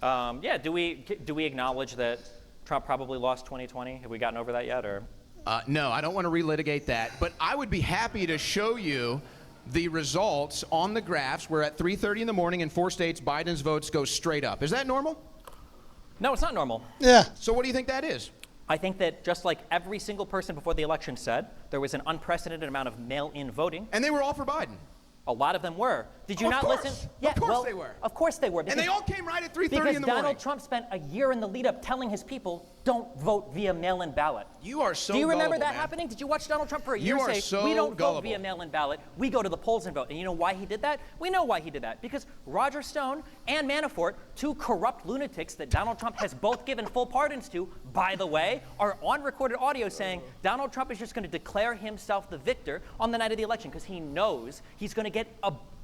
Yeah, do we acknowledge that Trump probably lost 2020? Have we gotten over that yet, or? No, I don't want to relitigate that, but I would be happy to show you the results on the graphs where at 3:30 in the morning in 4 states, Biden's votes go straight up. Is that normal? No, it's not normal. Yeah. So what do you think that is? I think that just like every single person before the election said, there was an unprecedented amount of mail-in voting. And they were all for Biden. A lot of them were. Did you Of not course. listen? Of course they were. Of course they were. And they all came right at 3:30 because in the Donald morning. Trump spent a year in the lead-up telling his people, don't vote via mail-in ballot. You are so Do you remember gullible, that man. happening? Did you watch Donald Trump for a year You are say, so we don't gullible. vote via mail-in ballot, we go to the polls and vote? And you know why he did that? We know why he did that. Because Roger Stone and Manafort, two corrupt lunatics that Donald Trump has both given full pardons to, by the way, are on recorded audio saying Donald Trump is just going to declare himself the victor on the night of the election because he knows he's going to get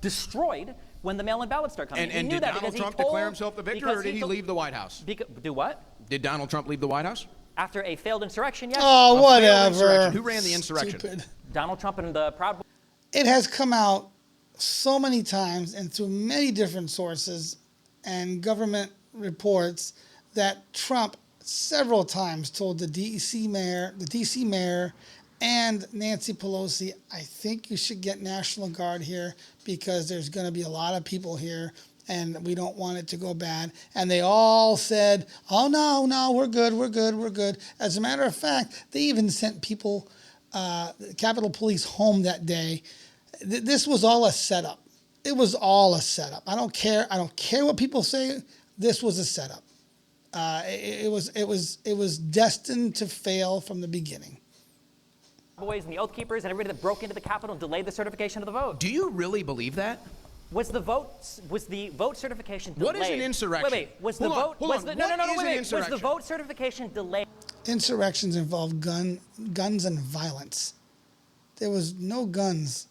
destroyed when the mail-in ballots start coming. And He knew did that Donald because he Trump told- declare himself the victor, because or did he told- leave the White House? Do what? Did Donald Trump leave the White House? After a failed insurrection, yes. Oh, failed whatever. insurrection. Who ran the insurrection? Stupid. Donald Trump and the Proud Boys. It has come out so many times and through many different sources and government reports that Trump several times told the DC mayor and Nancy Pelosi, I think you should get National Guard here because there's going to be a lot of people here and we don't want it to go bad. And they all said, oh, no, we're good. As a matter of fact, they even sent people, Capitol Police home that day. This was all a setup. It was all a setup. I don't care what people say. This was a setup. It was destined to fail from the beginning. Boys and the Oath Keepers and everybody that broke into the Capitol and delayed the certification of the vote. Do you really believe that? Was the vote certification delayed? What is an insurrection? Wait. Was the vote? Hold on. No, What is an wait. Was the insurrection? vote certification delayed? Insurrections involve guns and violence. There was no guns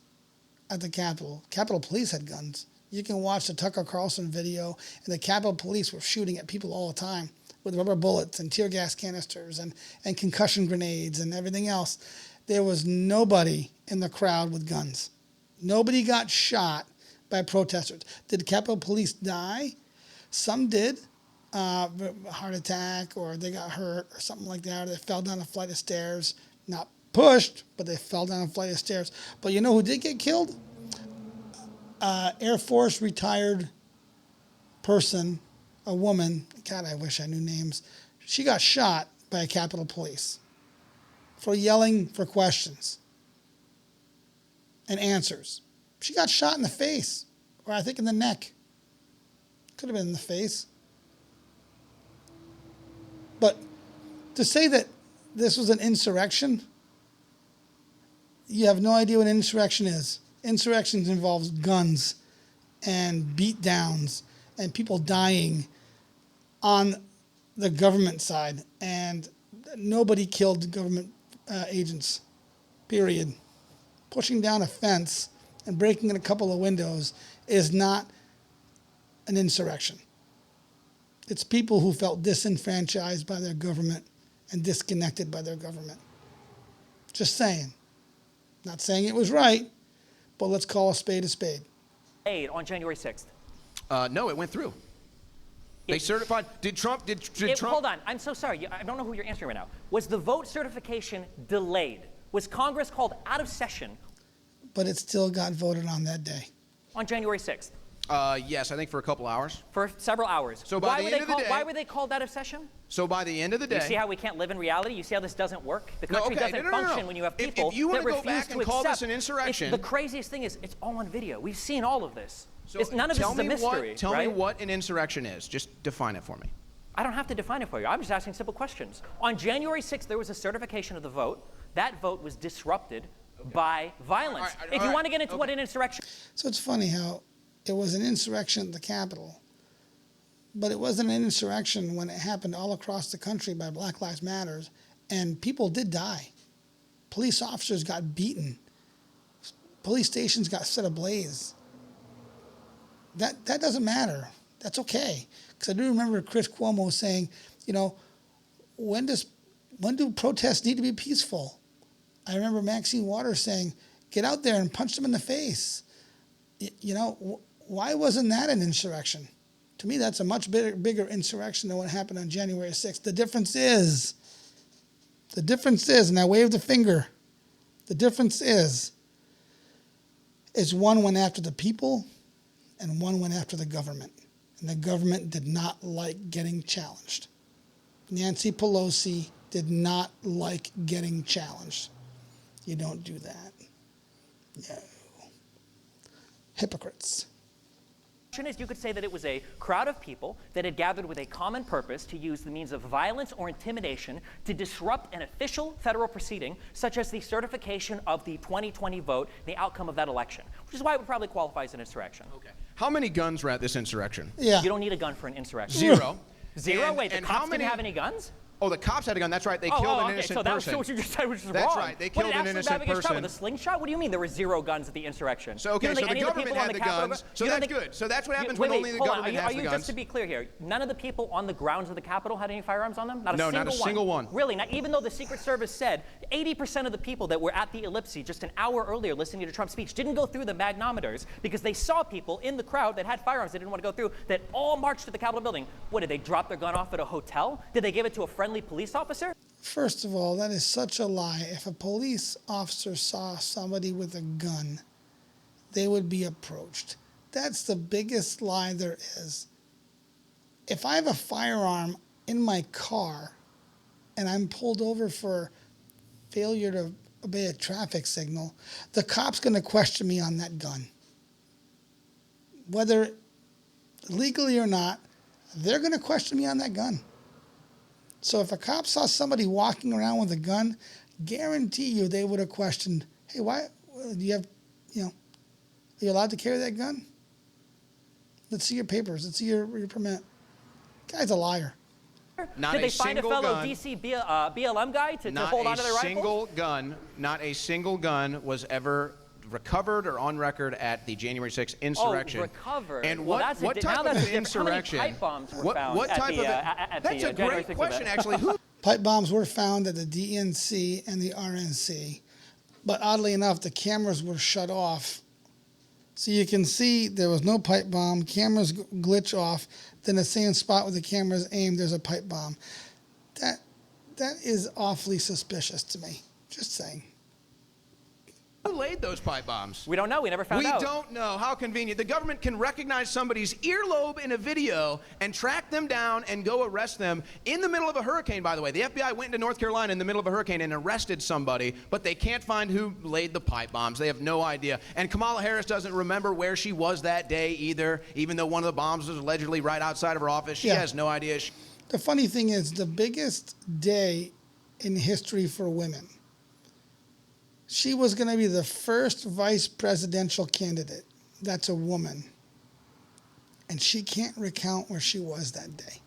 at the Capitol. Capitol Police had guns. You can watch the Tucker Carlson video, and the Capitol Police were shooting at people all the time with rubber bullets and tear gas canisters and concussion grenades and everything else. There was nobody in the crowd with guns. Nobody got shot by protesters. Did Capitol Police die? Some did. Heart attack, or they got hurt, or something like that, or they fell down a flight of stairs. Not pushed, but they fell down a flight of stairs. But you know who did get killed? Air Force retired person, a woman. God, I wish I knew names. She got shot by Capitol Police for yelling for questions and answers. She got shot in the face, or I think in the neck. Could have been in the face. But to say that this was an insurrection, you have no idea what an insurrection is. Insurrections involves guns and beat downs and people dying on the government side, and nobody killed government agents, period. Pushing down a fence and breaking in a couple of windows is not an insurrection. It's people who felt disenfranchised by their government and disconnected by their government. Just saying. Not saying it was right, but let's call a spade a spade. On January 6th. No, it went through. They certified. Did Trump? Trump? Hold on. I'm so sorry. I don't know who you're answering right now. Was the vote certification delayed? Was Congress called out of session But it still got voted on that day. on January 6th? Yes, I think for a couple hours. For several hours. So by the end of the day, why were they called out of session? So by the end of the day, You see how we can't live in reality? You see how this doesn't work? The No, country okay, doesn't no. function when you have people If you want that to go refuse back and to call this accept. an insurrection, The craziest thing is it's all on video. We've seen all of this. so None of this tell is a me mystery. Tell right? me what an insurrection is. Just define it for me. I don't have to define it for you. I'm just asking simple questions. On January 6th, there was a certification of the vote. That vote was disrupted by violence. All right, If you want to get into what an insurrection So it's funny how it was an insurrection at the Capitol, but it wasn't an insurrection when it happened all across the country by Black Lives Matters, and people did die. Police officers got beaten. Police stations got set ablaze. That doesn't matter. That's okay. Because I do remember Chris Cuomo saying, you know, when do protests need to be peaceful? I remember Maxine Waters saying, get out there and punch them in the face. You know, why wasn't that an insurrection? To me, that's a much bigger insurrection than what happened on January 6th. The difference is, and I waved the finger, the difference is one went after the people and one went after the government. And the government did not like getting challenged. Nancy Pelosi did not like getting challenged. You don't do that. No. Hypocrites. is, you could say that it was a crowd of people that had gathered with a common purpose to use the means of violence or intimidation to disrupt an official federal proceeding, such as the certification of the 2020 vote, the outcome of that election, which is why it would probably qualify as an insurrection. Okay. How many guns were at this insurrection? Yeah. You don't need a gun for an insurrection. 0. Zero? Wait, the and cops how many, didn't have any guns? Oh, the cops had a gun. That's right. They killed an okay. innocent So that was person. what you just said, which is That's wrong. right. They killed an innocent person. With a slingshot? What do you mean there were 0 guns at the insurrection? So, okay, You don't so think the any of the government people on had the the Capitol guns. you So don't that's think- good. So that's what happens Wait, when only the hold on. government has the guns. Just to be clear here, none of the people on the grounds of the Capitol had any firearms on them? Not a No, single not a single one. Really? Not, even though the Secret Service said 80% of the people that were at the ellipse just an hour earlier listening to Trump's speech didn't go through the magnometers because they saw people in the crowd that had firearms they didn't want to go through that all marched to the Capitol building. What, did they drop their gun off at a hotel? Did they give it to a friendly police officer? First of all, that is such a lie. If a police officer saw somebody with a gun, they would be approached. That's the biggest lie there is. If I have a firearm in my car and I'm pulled over for failure to obey a traffic signal, the cop's going to question me on that gun. Whether legally or not, they're going to question me on that gun. So if a cop saw somebody walking around with a gun, guarantee you they would have questioned, hey, why do you have, are you allowed to carry that gun? Let's see your papers. Let's see your permit. Guy's a liar. Not Did a they find a single fellow gun. DC BLM guy to hold onto their rifle? Not a single gun was ever recovered or on record at the January 6th insurrection. Oh, recovered. And Well, what now type that's of a different- how many insurrection? pipe bombs were What found type at the, of? at That's the, a January great 6th question, event? actually. Who? Pipe bombs were found at the DNC and the RNC, but oddly enough, the cameras were shut off. So you can see there was no pipe bomb, cameras glitch off, then the same spot where the camera's aimed, there's a pipe bomb. That is awfully suspicious to me. Just saying. Who laid those pipe bombs? We don't know. We never found out. We don't know. How convenient. The government can recognize somebody's earlobe in a video and track them down and go arrest them in the middle of a hurricane, by the way. The FBI went into North Carolina in the middle of a hurricane and arrested somebody, but they can't find who laid the pipe bombs. They have no idea. And Kamala Harris doesn't remember where she was that day either, even though one of the bombs was allegedly right outside of her office. She has no idea. The funny thing is, the biggest day in history for women, she was going to be the first vice presidential candidate. That's a woman. And she can't recount where she was that day.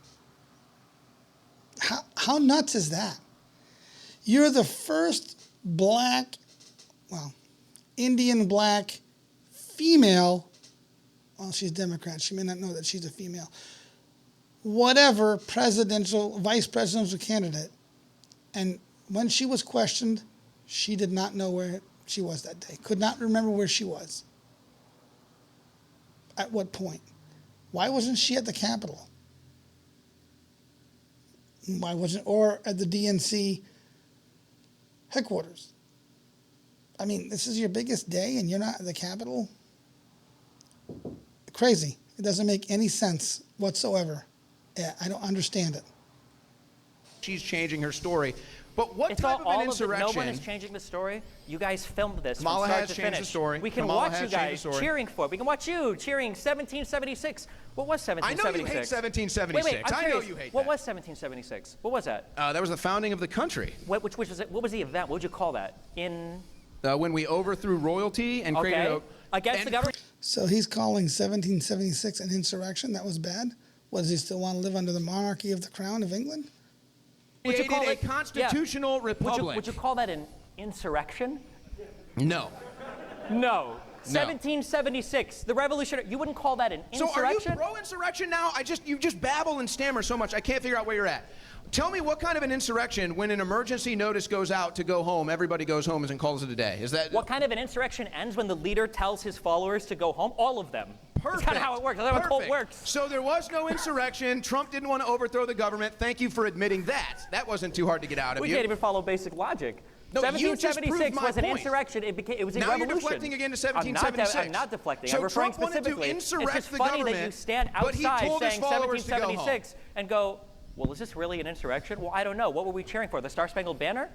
How nuts is that? You're the first black, Indian black female, well, she's Democrat. She may not know that she's a female. Whatever vice presidential candidate. And when she was questioned, she did not know where she was that day. Could not remember where she was. At what point? Why wasn't she at the Capitol? Why wasn't, or at the DNC headquarters? I mean, this is your biggest day and you're not at the Capitol? crazy. It doesn't make any sense whatsoever. Yeah, I don't understand it. She's changing her story. But what It's type all of an of it. No one insurrection? is changing the story. You guys filmed this Kamala from start has to changed the finish. story. We can Kamala watch has you changed the guys story. cheering for it. We can watch you cheering 1776. What was I 1776? know you hate 1776. Wait, I'm I know curious. you hate What that. was 1776? What was that? That was the founding of the country. What was the event? What would you call that? When we overthrew royalty and created Okay. Against the government? So he's calling 1776 an insurrection? That was bad? What, does he still want to live under the monarchy of the Crown of England? Would you call created it a constitutional yeah. republic. Would you call that an insurrection? No. No. 1776, the revolution. You wouldn't call that an insurrection? So are you pro-insurrection now? You just babble and stammer so much, I can't figure out where you're at. Tell me what kind of an insurrection, when an emergency notice goes out to go home, everybody goes home and calls it a day. Is that What kind of an insurrection ends when the leader tells his followers to go home? All of them. perfect? That's kind of how it works. That's how a cult works. So there was no insurrection. Trump didn't want to overthrow the government. Thank you for admitting that. That wasn't too hard to get out of We you. can't even follow basic logic. No, you just proved 1776 my was an point. insurrection. It was a Now revolution. you're deflecting again to I'm 1776. not deflecting. So I'm referring Trump wanted to specifically. insurrect It's just the funny that you government, stand but he outside told his saying followers to go home. 1776 and go, well, is this really an insurrection? Well, I don't know. What were we cheering for? The Star-Spangled Banner?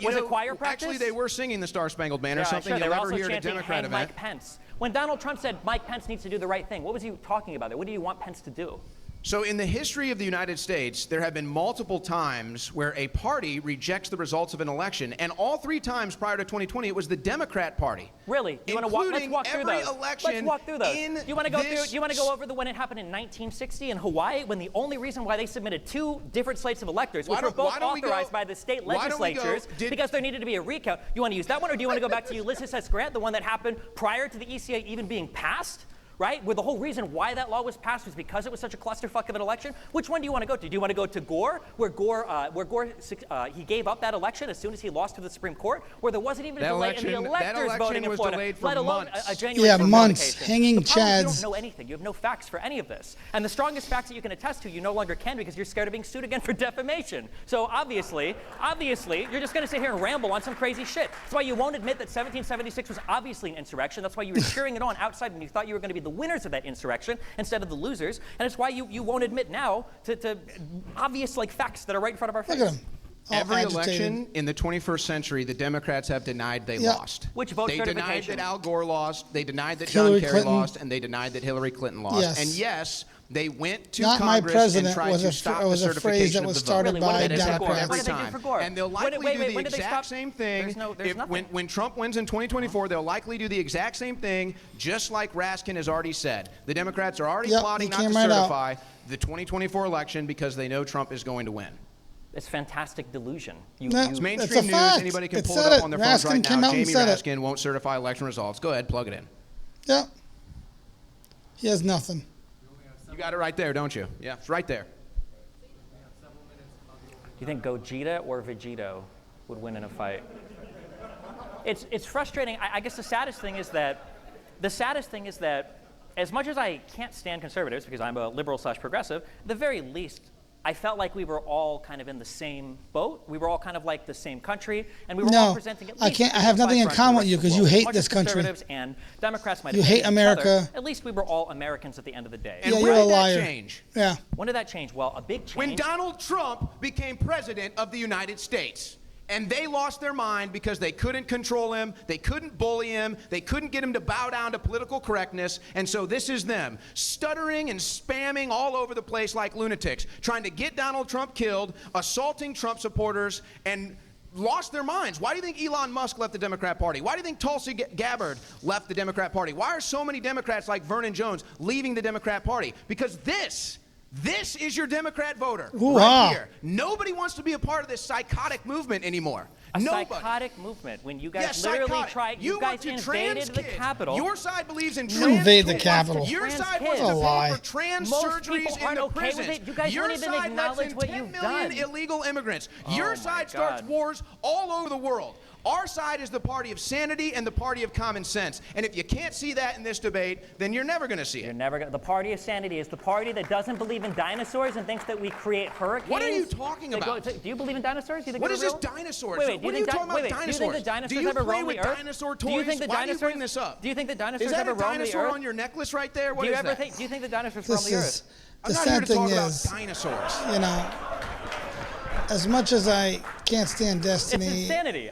Was it choir practice? Actually, they were singing the Star-Spangled Banner, Yeah, something sure. They you'll were never also hear at a chanting, Democrat "Hang event. Mike Pence." When Donald Trump said Mike Pence needs to do the right thing, what was he talking about there? What do you want Pence to do? So in the history of the United States, there have been multiple times where a party rejects the results of an election, and all three times prior to 2020, it was the Democrat Party. Really? You want to walk? Let's walk through every those. election Let's walk through those. in You want to go this through? You want to go over when it happened in 1960 in Hawaii, when the only reason why they submitted two different slates of electors, which were both authorized by the state legislatures, because there needed to be a recount. You want to use that one, or do you want to go back to Ulysses S. Grant, the one that happened prior to the ECA even being passed? Right? Where the whole reason why that law was passed was because it was such a clusterfuck of an election. Which one do you want to go to? Do you want to go to Gore, where Gore he gave up that election as soon as he lost to the Supreme Court, where there wasn't even a delay in the electors voting in Florida, let alone a January 6th months, revocation. hanging The problem is chads. You don't know anything. You have no facts for any of this. And the strongest facts that you can attest to, you no longer can because you're scared of being sued again for defamation. So obviously, you're just going to sit here and ramble on some crazy shit. That's why you won't admit that 1776 was obviously an insurrection. That's why you were cheering it on outside when you thought you were going to be the winners of that insurrection instead of the losers, and it's why you won't admit now to obvious facts that are right in front of our face. Look at him. All Every agitated. election in the 21st century, the Democrats have denied they lost. Which vote They denied certification? that Al Gore lost, they denied that Hillary John Kerry Clinton. lost, and they denied that Hillary Clinton lost. Yes. And yes, they went to Not my Congress president and tried was to a stop was the a phrase certification that of was the vote. started Really? What by did they do for Gore? Democrats. What did they do Every for time. Gore? And they'll likely Wait, do the when did they exact stop? same thing. There's nothing. When Trump wins in 2024, they'll likely do the exact same thing, just like Raskin has already said. The Democrats are already plotting he not to came right out. certify the 2024 election because they know Trump is going to win. It's fantastic delusion. No, It's It's mainstream a news. fact. Anybody can It pull said it up it. on their phones Raskin right came now. out and Jamie said it. Raskin won't certify election results. Go ahead, plug it in. Yep. He has nothing. You got it right there, don't you? Yeah, it's right there. You think Gogeta or Vegito would win in a fight? It's frustrating. I guess the saddest thing is that as much as I can't stand conservatives because I'm a liberal/progressive, at the very least, I felt like we were all kind of in the same boat. We were all kind of like the same country, and we were all presenting at least. I have nothing in common with you because you hate this country. Conservatives and Democrats might You have hate hated each America. other. At least we were all Americans at the end of the day. And Yeah, when you're a did that liar. change? Yeah. When did that change? Well, a big change. When Donald Trump became president of the United States. And they lost their mind because they couldn't control him, they couldn't bully him, they couldn't get him to bow down to political correctness, and so this is them, stuttering and spamming all over the place like lunatics, trying to get Donald Trump killed, assaulting Trump supporters, and lost their minds. Why do you think Elon Musk left the Democrat Party? Why do you think Tulsi Gabbard left the Democrat Party? Why are so many Democrats like Vernon Jones leaving the Democrat Party? Because this is your Democrat voter right here. Nobody wants to be a part of this psychotic movement anymore. Nobody. Psychotic movement when you guys Yeah, literally psychotic. tried. You You guys want to trans invaded the kids. Capitol. Your side believes in You trans invade the kids. Capitol. Your Trans side kids. wants That's to a pay lie. for trans Most surgeries people in aren't the okay with prisons. it. You guys Your don't even side acknowledge lets in what 10 you've million done. illegal immigrants. Oh Your my side starts God. wars all over the world. Our side is the party of sanity and the party of common sense. And if you can't see that in this debate, then you're never going to see it. You're never going to. The party of sanity is the party that doesn't believe in dinosaurs and thinks that we create hurricanes. What are you talking about? Do you believe in dinosaurs? Do you think What they're is this real? dinosaurs? Wait, What are you talking about dinosaurs? Do you think the dinosaurs do you ever play roam with the earth? dinosaur toys? Do you think the Why dinosaurs, do you bring this up? Do you think the dinosaurs is that ever a roam the dinosaur earth? on your necklace right there? What do you is ever that? think? Do you think the dinosaurs roam This the is earth? I'm the not here sad to thing talk is, about dinosaurs. you know, as much as I can't stand It's Destiny, insanity.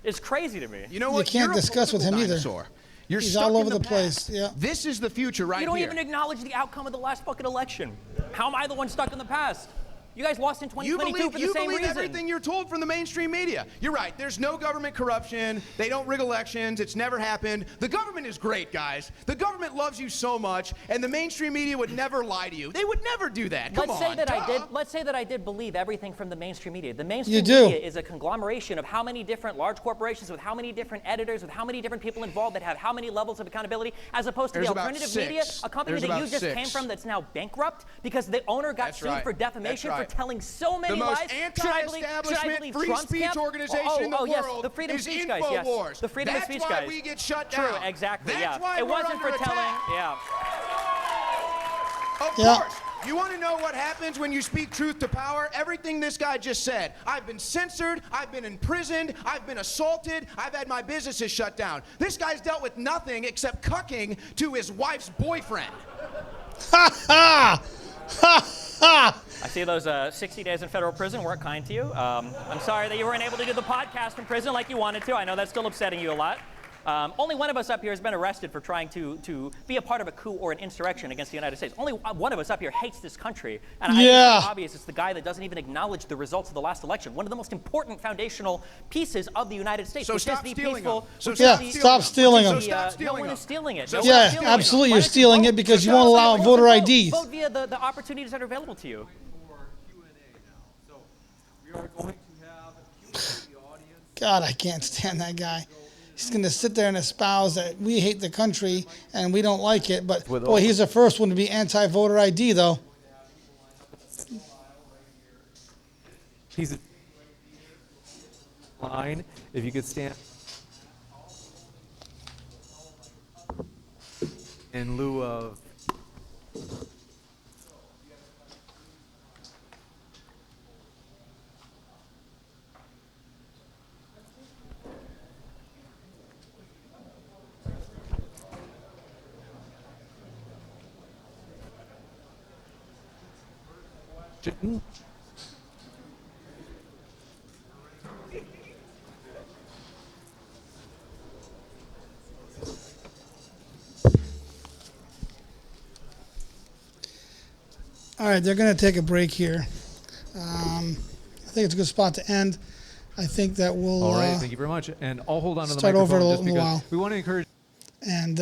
It's crazy to me. You know what? You can't You're a discuss with him political either. dinosaur. You're He's stuck all in over the past. place, yeah. This is the future right You don't here. even acknowledge the outcome of the last fucking election. How am I the one stuck in the past? You guys lost in 2022 for the same reason. Everything you're told from the mainstream media. You're right. There's no government corruption. They don't rig elections. It's never happened. The government is great, guys. The government loves you so much, and the mainstream media would never lie to you. They would never do that. Come Let's say on, that duh. I did. Let's say that I did believe everything from the mainstream media. The mainstream You do. media is a conglomeration of how many different large corporations with how many different editors, with how many different people involved that have how many levels of accountability, as opposed to There's the about alternative six. media, a company There's that about you just six. came from that's now bankrupt because the owner got That's sued right. for defamation That's for right. telling so many The most lies. anti-establishment free Trump's speech camp? organization in the yes, world the freedom of is speech guys. Yes, InfoWars. the freedom of speech guys. That's why we get shut True, down. exactly. That's yeah, why it we're wasn't under for telling. attack. Yeah. Of Yeah. course. You want to know what happens when you speak truth to power? Everything this guy just said. I've been censored. I've been imprisoned. I've been assaulted. I've had my businesses shut down. This guy's dealt with nothing except cucking to his wife's boyfriend. ha ha, ha ha. I see those 60 days in federal prison weren't kind to you. I'm sorry that you weren't able to do the podcast from prison like you wanted to. I know that's still upsetting you a lot. Only one of us up here has been arrested for trying to be a part of a coup or an insurrection against the United States. Only one of us up here hates this country. And I think it's obvious it's the guy that doesn't even acknowledge the results of the last election. One of the most important foundational pieces of the United States, So which stop is the stealing peaceful. them. So which Yeah, is the- stop stealing them. which is the, Stop no stealing one them. is stealing it. So No stop one is Yeah, stealing it. absolutely. Why You're don't stealing vote? it because you Vote won't allow via- voter vote- IDs. Vote via the opportunities that are available to you. So we are going to have Q&A with the audience. God, I can't stand that guy. He's going to sit there and espouse that we hate the country and we don't like it. But, boy, he's the first one to be anti-voter ID, though. He's line. If you could stand in lieu of. All right, they're going to take a break here. I think it's a good spot to end. I think that we'll All right, thank you very much. And I'll hold on to the start over microphone in a just little because while. we want to encourage. and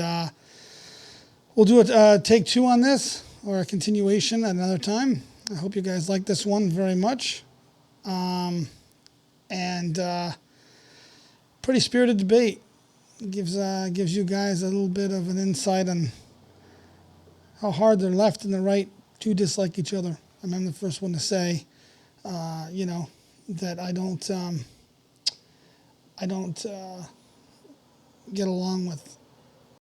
we'll do a take two on this or a continuation at another time. I hope you guys like this one very much. Pretty spirited debate. It gives you guys a little bit of an insight on how hard the left and the right do dislike each other. I'm the first one to say, that I don't get along with